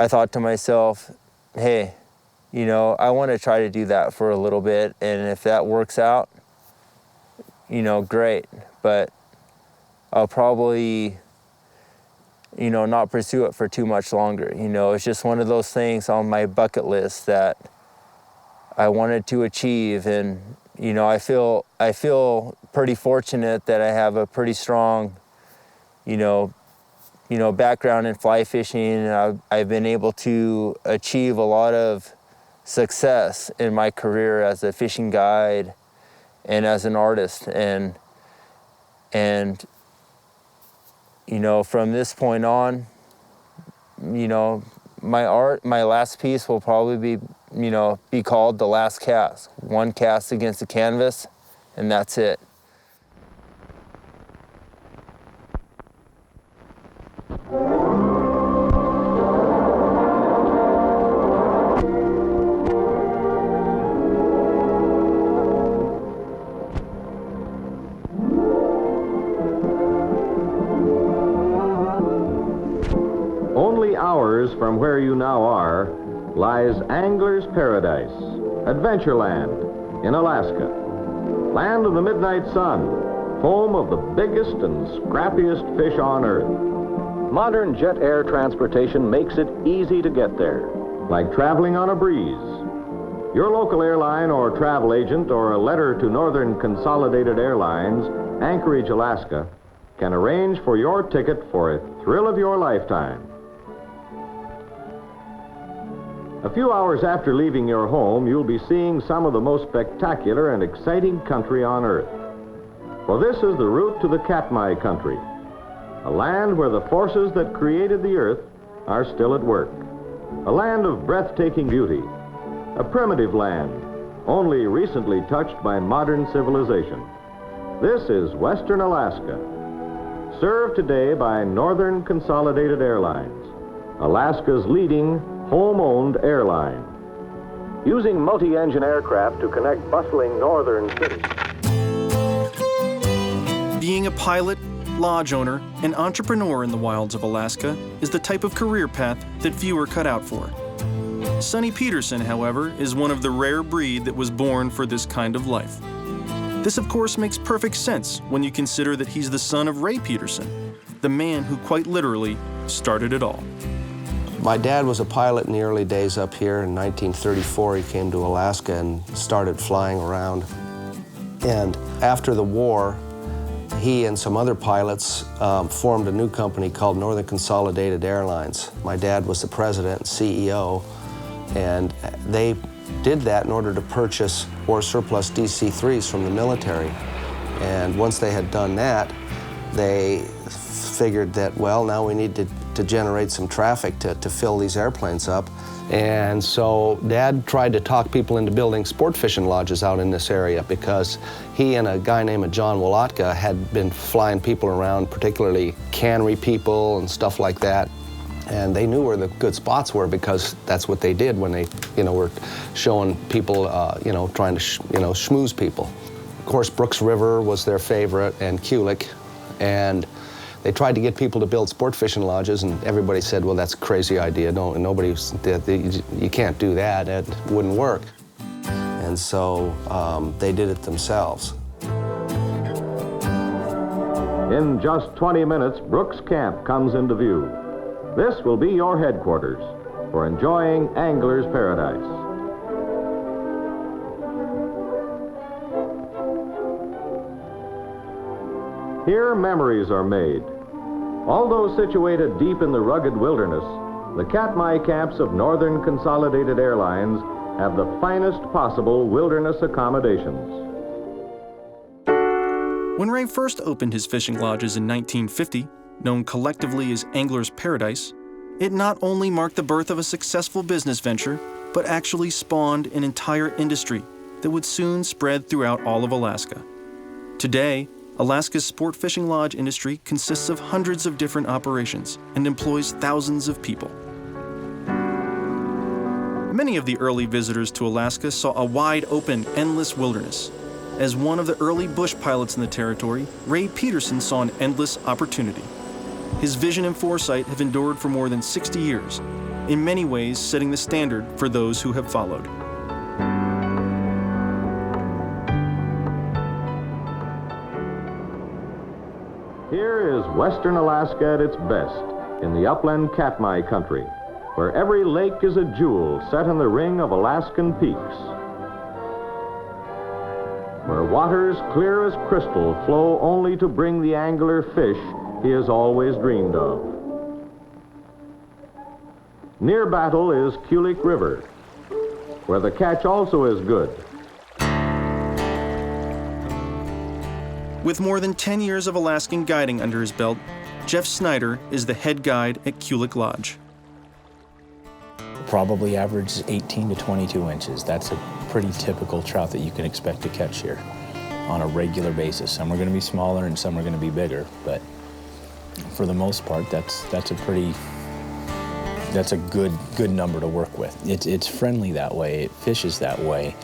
I thought to myself, hey, you know, I want to try to do that for a little bit, and if that works out, you know, great. But I'll probably, you know, not pursue it for too much longer. You know, it's just one of those things on my bucket list that I wanted to achieve, and you know, I feel pretty fortunate that I have a pretty strong, you know, background in fly fishing. I've been able to achieve a lot of success in my career as a fishing guide and as an artist. And And, you know, from this point on, you know, my last piece will probably be, you know, be called The Last Cast. One cast against the canvas, and that's it. Only hours from where you now are lies Angler's Paradise, Adventureland in Alaska. Land of the midnight sun, home of the biggest and scrappiest fish on Earth. Modern jet air transportation makes it easy to get there, like traveling on a breeze. Your local airline or travel agent or a letter to Northern Consolidated Airlines, Anchorage, Alaska, can arrange for your ticket for a thrill of your lifetime. A few hours after leaving your home, you'll be seeing some of the most spectacular and exciting country on Earth. For this is the route to the Katmai country, a land where the forces that created the Earth are still at work. A land of breathtaking beauty, a primitive land, only recently touched by modern civilization. This is Western Alaska, served today by Northern Consolidated Airlines, Alaska's leading home-owned airline, using multi-engine aircraft to connect bustling northern cities. Being a pilot, lodge owner, and entrepreneur in the wilds of Alaska is the type of career path that few are cut out for. Sonny Peterson, however, is one of the rare breed that was born for this kind of life. This, of course, makes perfect sense when you consider that he's the son of Ray Peterson, the man who quite literally started it all. My dad was a pilot in the early days up here. In 1934, he came to Alaska and started flying around. And after the war, he and some other pilots formed a new company called Northern Consolidated Airlines. My dad was the president and CEO, and they did that in order to purchase war surplus DC-3s from the military. And once they had done that, they figured that, well, now we need to generate some traffic to fill these airplanes up. And so Dad tried to talk people into building sport fishing lodges out in this area because he and a guy named John Wolotka had been flying people around, particularly cannery people and stuff like that. And they knew where the good spots were because that's what they did when they, were showing people, trying to, schmooze people. Of course, Brooks River was their favorite, and Kulik. And they tried to get people to build sport fishing lodges, and everybody said, well, that's a crazy idea. You can't do that. It wouldn't work. And so they did it themselves. In just 20 minutes, Brooks Camp comes into view. This will be your headquarters for enjoying Angler's Paradise. Here, memories are made. Although situated deep in the rugged wilderness, the Katmai camps of Northern Consolidated Airlines have the finest possible wilderness accommodations. When Ray first opened his fishing lodges in 1950, known collectively as Angler's Paradise, it not only marked the birth of a successful business venture, but actually spawned an entire industry that would soon spread throughout all of Alaska. Today, Alaska's sport fishing lodge industry consists of hundreds of different operations and employs thousands of people. Many of the early visitors to Alaska saw a wide-open, endless wilderness. As one of the early bush pilots in the territory, Ray Peterson saw an endless opportunity. His vision and foresight have endured for more than 60 years, in many ways setting the standard for those who have followed. Here is Western Alaska at its best, in the upland Katmai country, where every lake is a jewel set in the ring of Alaskan peaks, where waters clear as crystal flow only to bring the angler fish he has always dreamed of. Near Battle is Kulik River, where the catch also is good. With more than 10 years of Alaskan guiding under his belt, Jeff Snyder is the head guide at Kulik Lodge. Probably averages 18 to 22 inches. That's a pretty typical trout that you can expect to catch here on a regular basis. Some are going to be smaller and some are going to be bigger, but for the most part, that's a good number to work with. It's friendly that way, it fishes that way,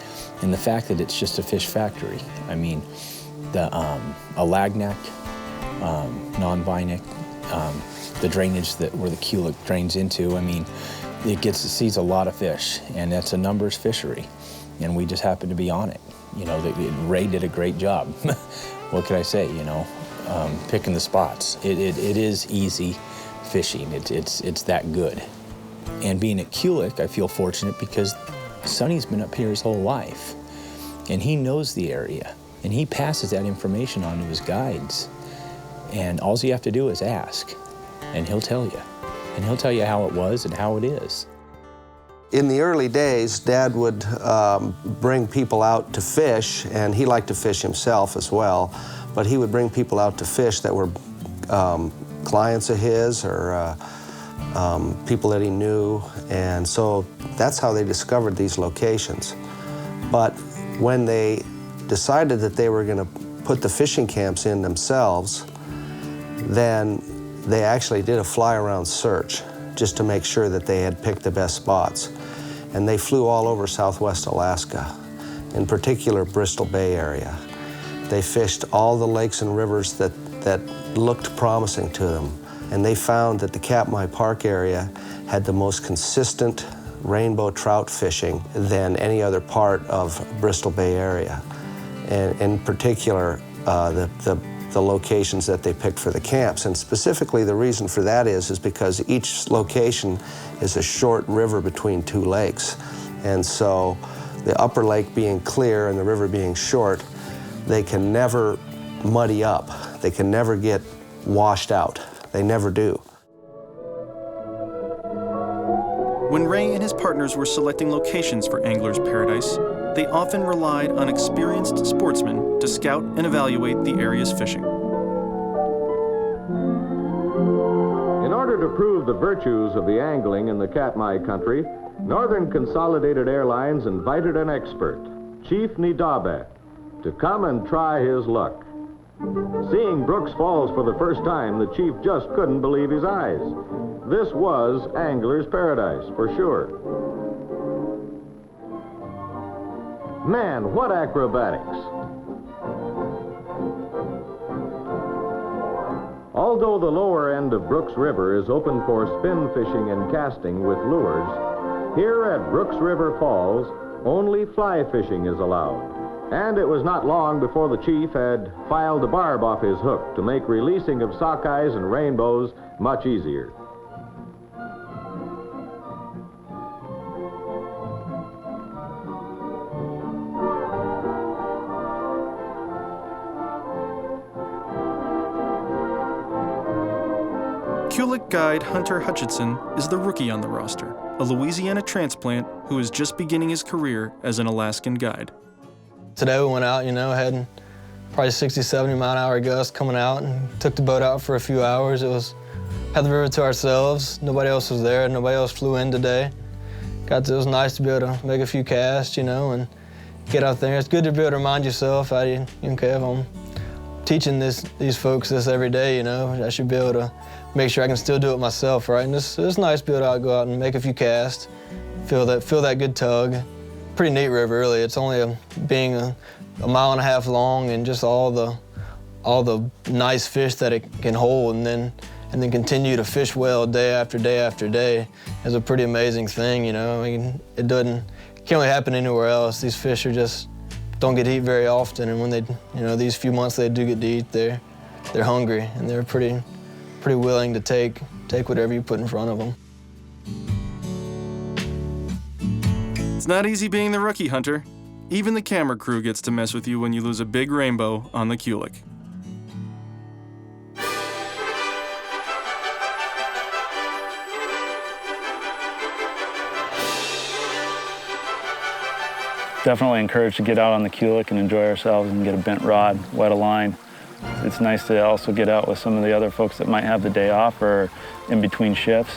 and the fact that it's just a fish factory. I mean, a lag neck, non-bineck, the drainage where the Kulik drains into, I mean, it sees a lot of fish, and that's a numbers fishery, and we just happen to be on it. You know, Ray did a great job. What can I say, you know, picking the spots. It is easy fishing, it's that good. And being at Kulik, I feel fortunate because Sonny's been up here his whole life, and he knows the area, and he passes that information on to his guides. And all you have to do is ask, and he'll tell you. And he'll tell you how it was and how it is. In the early days, Dad would bring people out to fish, and he liked to fish himself as well, but he would bring people out to fish that were clients of his or people that he knew, and so that's how they discovered these locations. But when they decided that they were going to put the fishing camps in themselves, then they actually did a fly-around search just to make sure that they had picked the best spots. And they flew all over Southwest Alaska, in particular Bristol Bay area. They fished all the lakes and rivers that looked promising to them. And they found that the Katmai Park area had the most consistent rainbow trout fishing than any other part of Bristol Bay area. And in particular, the locations that they picked for the camps. And specifically, the reason for that is because each location is a short river between two lakes. And so the upper lake being clear and the river being short, they can never muddy up. They can never get washed out. They never do. When Ray and his partners were selecting locations for Angler's Paradise, they often relied on experienced sportsmen to scout and evaluate the area's fishing. In order to prove the virtues of the angling in the Katmai country, Northern Consolidated Airlines invited an expert, Chief Nidabe, to come and try his luck. Seeing Brooks Falls for the first time, the chief just couldn't believe his eyes. This was Angler's Paradise, for sure. Man, what acrobatics! Although the lower end of Brooks River is open for spin fishing and casting with lures, here at Brooks River Falls, only fly fishing is allowed. And it was not long before the chief had filed a barb off his hook to make releasing of sockeyes and rainbows much easier. Kulik guide Hunter Hutchinson is the rookie on the roster, a Louisiana transplant who is just beginning his career as an Alaskan guide. Today we went out, had probably 60, 70 mile an hour gusts coming out and took the boat out for a few hours. Had the river to ourselves. Nobody else was there. Nobody else flew in today. It was nice to be able to make a few casts, and get out there. It's good to be able to remind yourself, if I'm teaching these folks this every day, I should be able to make sure I can still do it myself, right? And it's nice to be able to go out and make a few casts, feel that good tug. Pretty neat river, really. It's only being a mile and a half long, and just all the nice fish that it can hold, and then continue to fish well day after day after day is a pretty amazing thing, it can't really happen anywhere else. These fish don't get to eat very often, and when they, these few months they do get to eat, they're hungry, and they're pretty willing to take whatever you put in front of them. It's not easy being the rookie, Hunter. Even the camera crew gets to mess with you when you lose a big rainbow on the Kulik. Definitely encouraged to get out on the Kulik and enjoy ourselves and get a bent rod, wet a line, It's nice to also get out with some of the other folks that might have the day off or in between shifts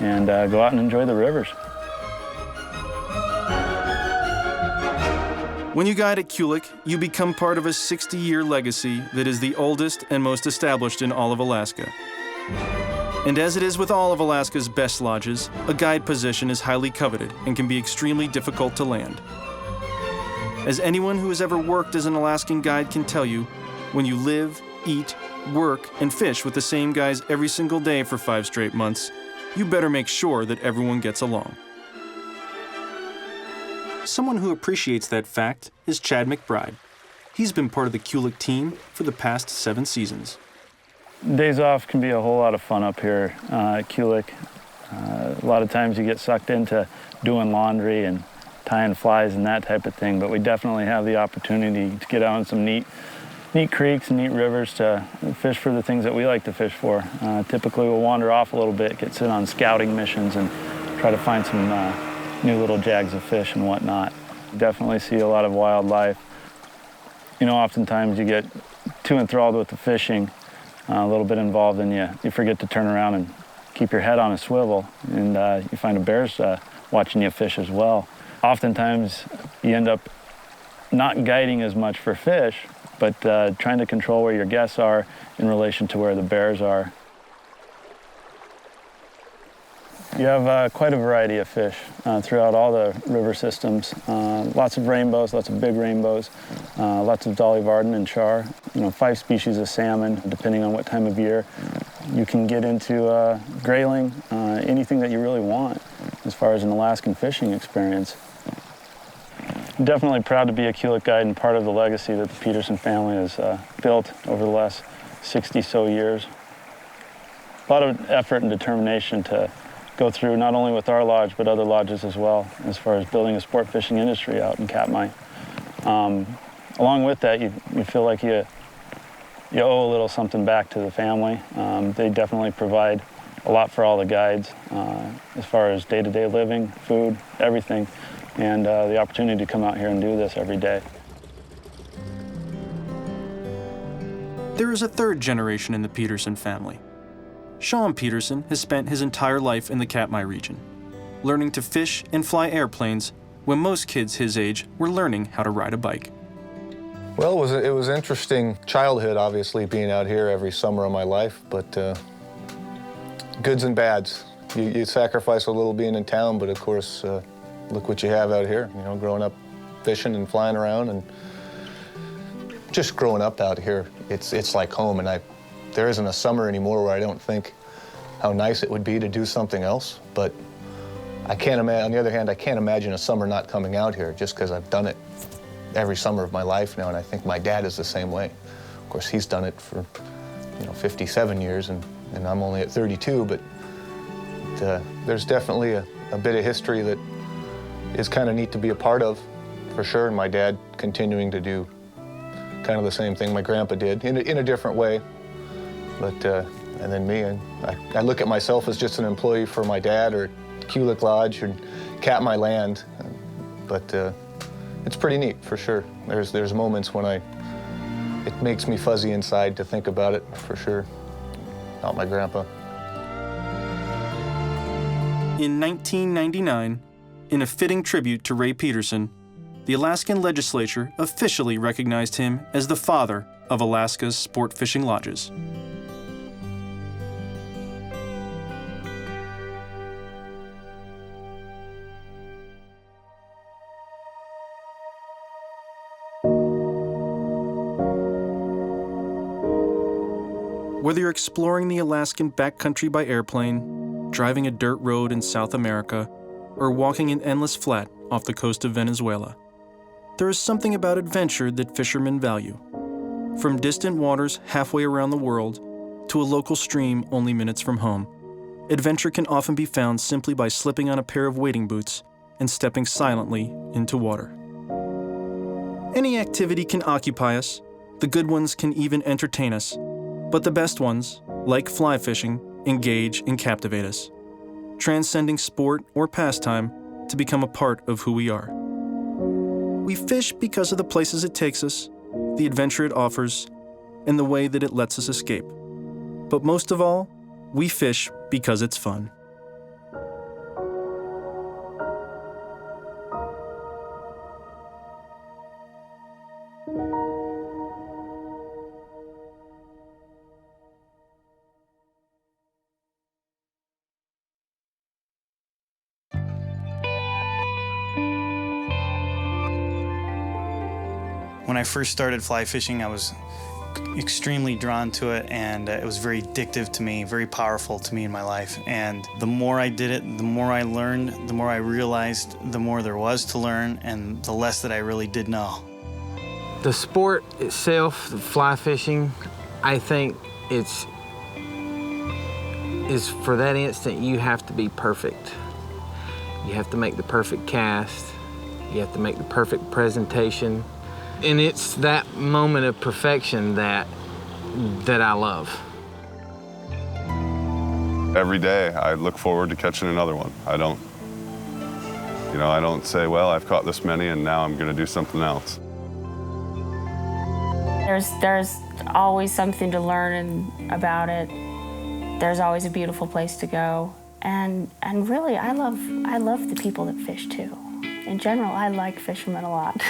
and go out and enjoy the rivers. When you guide at Kulik, you become part of a 60-year legacy that is the oldest and most established in all of Alaska. And as it is with all of Alaska's best lodges, a guide position is highly coveted and can be extremely difficult to land. As anyone who has ever worked as an Alaskan guide can tell you, when you live, eat, work, and fish with the same guys every single day for 5 straight months, you better make sure that everyone gets along. Someone who appreciates that fact is Chad McBride. He's been part of the Kulik team for the past 7 seasons. Days off can be a whole lot of fun up here at Kulik. A lot of times you get sucked into doing laundry and tying flies and that type of thing, but we definitely have the opportunity to get out on some neat creeks and neat rivers to fish for the things that we like to fish for. Typically we'll wander off a little bit, get sent on scouting missions and try to find some new little jags of fish and whatnot. Definitely see a lot of wildlife. You know, oftentimes you get too enthralled with the fishing, a little bit involved, and you forget to turn around and keep your head on a swivel, and you find a bear's watching you fish as well. Oftentimes you end up not guiding as much for fish, but trying to control where your guests are in relation to where the bears are. You have quite a variety of fish throughout all the river systems. Lots of rainbows, lots of big rainbows, lots of dolly varden and char. 5 species of salmon, depending on what time of year. You can get into grayling, anything that you really want as far as an Alaskan fishing experience. I'm definitely proud to be a Kulik guide and part of the legacy that the Patterson family has built over the last 60 so years. A lot of effort and determination to go through, not only with our lodge, but other lodges as well, as far as building a sport fishing industry out in Katmai. Along with that, you feel like you owe a little something back to the family. They definitely provide a lot for all the guides, as far as day-to-day living, food, everything, and the opportunity to come out here and do this every day. There is a 3rd generation in the Patterson family. Sean Patterson has spent his entire life in the Katmai region, learning to fish and fly airplanes when most kids his age were learning how to ride a bike. Well, it was interesting childhood, obviously, being out here every summer of my life, but goods and bads. You sacrifice a little being in town, but of course, look what you have out here, growing up fishing and flying around, and just growing up out here, it's like home, and there isn't a summer anymore where I don't think how nice it would be to do something else, but on the other hand, I can't imagine a summer not coming out here just because I've done it every summer of my life now, and I think my dad is the same way. Of course, he's done it for 57 years, and I'm only at 32, but there's definitely a bit of history that is kind of neat to be a part of, for sure, and my dad continuing to do kind of the same thing my grandpa did, in a different way. But, and then me, I look at myself as just an employee for my dad or Kulik Lodge or Katmai Land, but it's pretty neat, for sure. There's moments when it makes me fuzzy inside to think about it, for sure, about my grandpa. In 1999, in a fitting tribute to Ray Patterson, the Alaskan legislature officially recognized him as the father of Alaska's sport fishing lodges. Whether you're exploring the Alaskan backcountry by airplane, driving a dirt road in South America, or walking an endless flat off the coast of Venezuela, there is something about adventure that fishermen value. From distant waters halfway around the world to a local stream only minutes from home, adventure can often be found simply by slipping on a pair of wading boots and stepping silently into water. Any activity can occupy us, the good ones can even entertain us, but the best ones, like fly fishing, engage and captivate us, transcending sport or pastime to become a part of who we are. We fish because of the places it takes us, the adventure it offers, and the way that it lets us escape. But most of all, we fish because it's fun. When I first started fly fishing, I was extremely drawn to it, and it was very addictive to me, very powerful to me in my life. And the more I did it, the more I learned, the more I realized the more there was to learn, and the less that I really did know. The sport itself, the fly fishing, I think is for that instant you have to be perfect. You have to make the perfect cast. You have to make the perfect presentation. And it's that moment of perfection that I love. Every day I look forward to catching another one. I don't say, well, I've caught this many and now I'm gonna do something else. There's always something to learn about it. There's always a beautiful place to go. And really, I love the people that fish too. In general, I like fishermen a lot.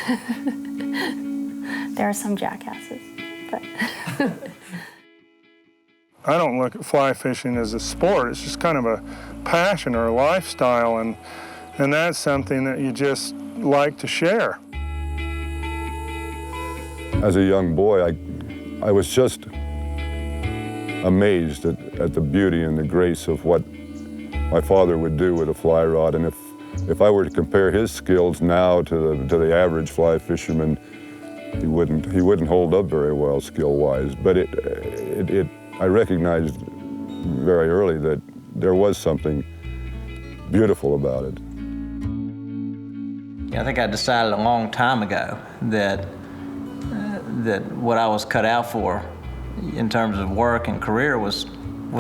There are some jackasses, but. I don't look at fly fishing as a sport. It's just kind of a passion or a lifestyle, and that's something that you just like to share. As a young boy, I was just amazed at the beauty and the grace of what my father would do with a fly rod. And if I were to compare his skills now to the average fly fisherman, he wouldn't hold up very well skill-wise. But I recognized very early that there was something beautiful about it. I think I decided a long time ago that what I was cut out for in terms of work and career was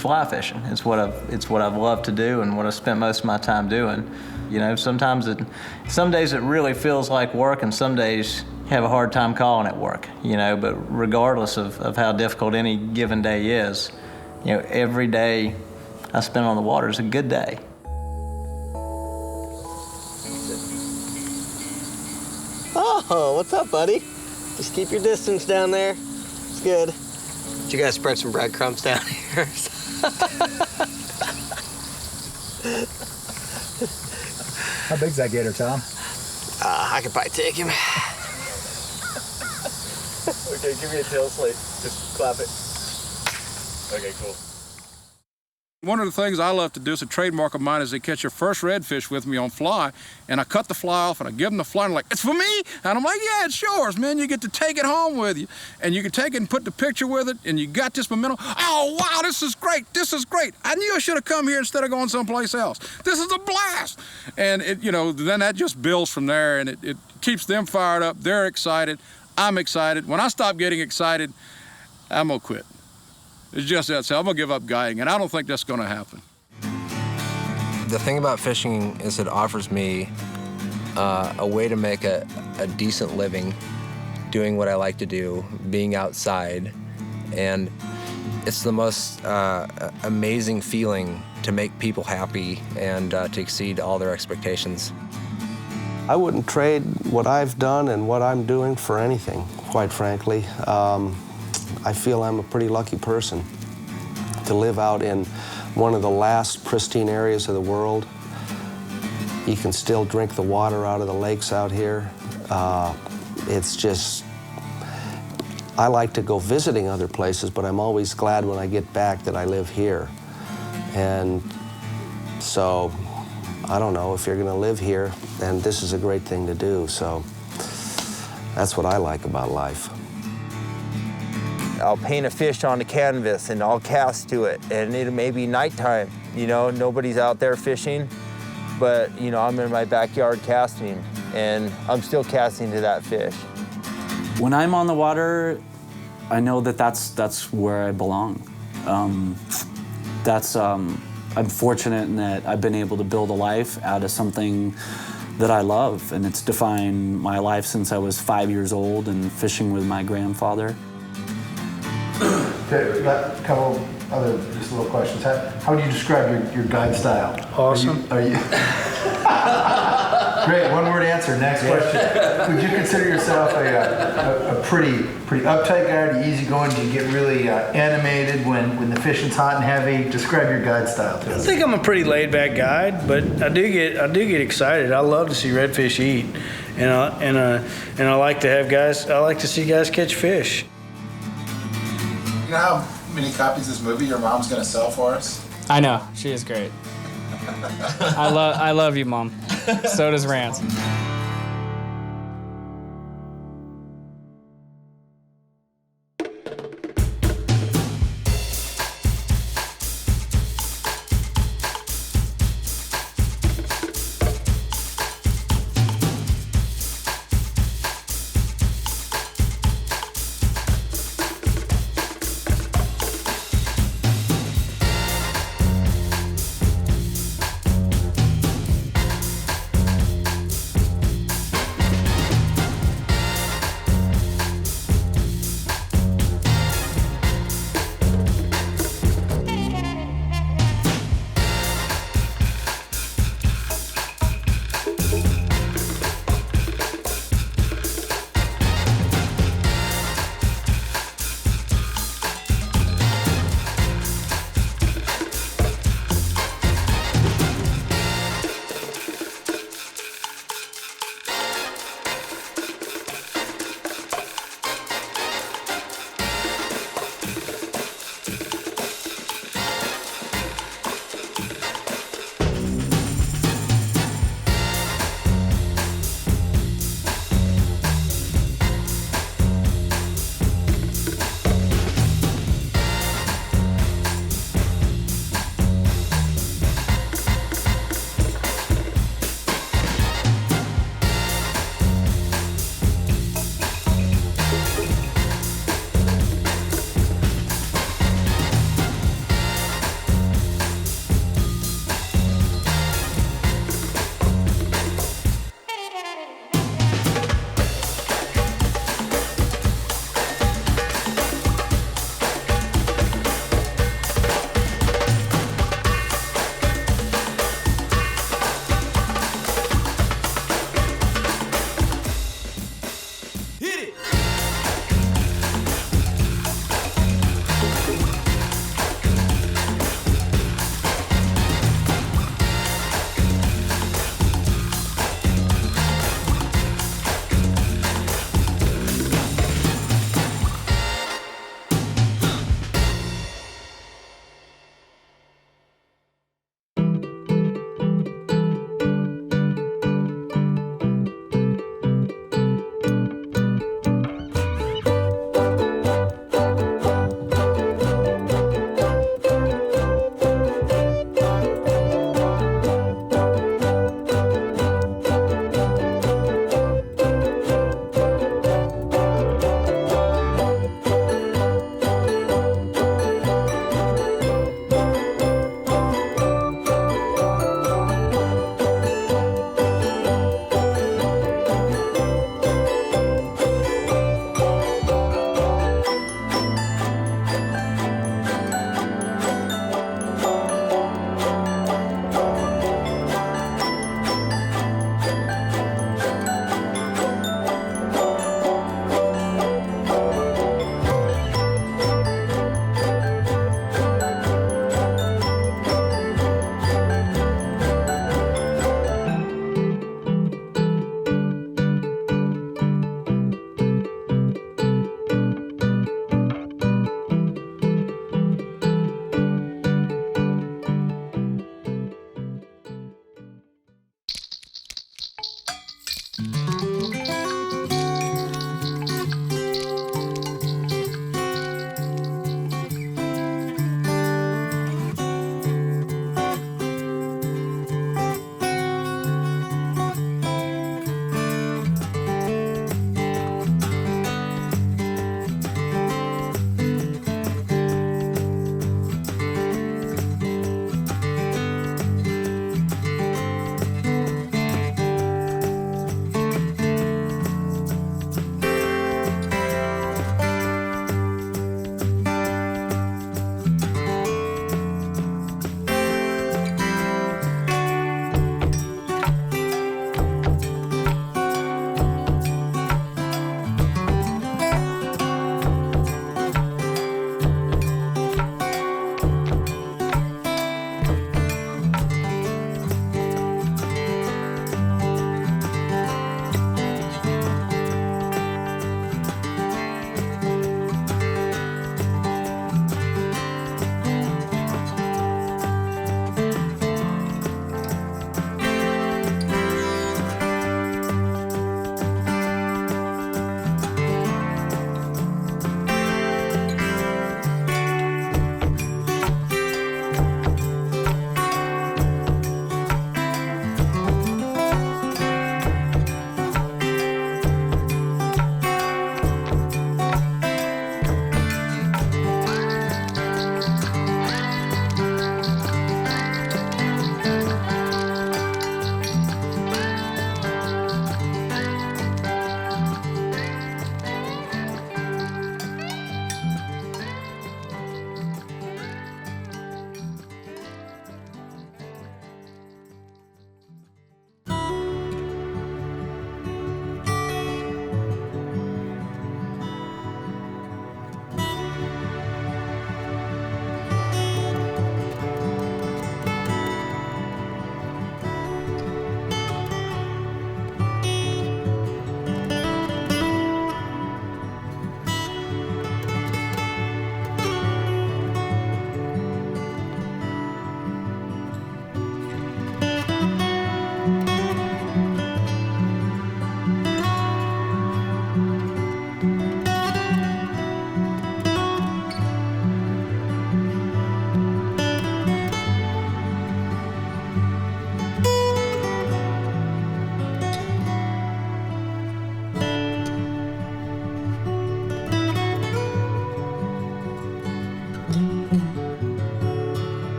fly fishing. It's what I've loved to do and what I've spent most of my time doing. You know, some days it really feels like work, and some days you have a hard time calling it work, you know, but regardless of how difficult any given day is, you know, every day I spend on the water is a good day. Oh, what's up, buddy? Just keep your distance down there. It's good. Did you guys spread some breadcrumbs down here? How big's that gator, Tom? I could probably take him. Okay, give me a tail slate. Just clap it. Okay, cool. One of the things I love to do, is a trademark of mine, is they catch your first redfish with me on fly, and I cut the fly off and I give them the fly, and they're like, it's for me? And I'm like, yeah, it's yours, man. You get to take it home with you. And you can take it and put the picture with it, and you got this memento. Oh, wow, this is great. This is great. I knew I should have come here instead of going someplace else. This is a blast. And then that just builds from there, and it keeps them fired up. They're excited. I'm excited. When I stop getting excited, I'm gonna quit. It's just that. So I'm gonna give up guiding, and I don't think that's gonna happen. The thing about fishing is it offers me a way to make a decent living doing what I like to do, being outside, and it's the most amazing feeling to make people happy and to exceed all their expectations. I wouldn't trade what I've done and what I'm doing for anything, quite frankly. I feel I'm a pretty lucky person to live out in one of the last pristine areas of the world. You can still drink the water out of the lakes out here. It's just, I like to go visiting other places, but I'm always glad when I get back that I live here. And so, I don't know, if you're gonna live here, then this is a great thing to do. So that's what I like about life. I'll paint a fish on the canvas and I'll cast to it, and it may be nighttime, you know, nobody's out there fishing, but you know, I'm in my backyard casting and I'm still casting to that fish. When I'm on the water, I know that that's where I belong. I'm fortunate in that I've been able to build a life out of something that I love, and it's defined my life since I was 5 years old and fishing with my grandfather. Okay, a couple other just little questions. How would you describe your guide style? Awesome. Are you Great, one word answer. Next question. Would you consider yourself a pretty uptight guy? Are you easygoing? Do you get really animated when the fishing's hot and heavy? Describe your guide style to I us. think I'm a pretty laid-back guide, but I do get excited. I love to see redfish eat, and I like to have guys. I like to see guys catch fish. You know how many copies of this movie your mom's gonna sell for us? I know, she is great. I love you, Mom. So does Rance.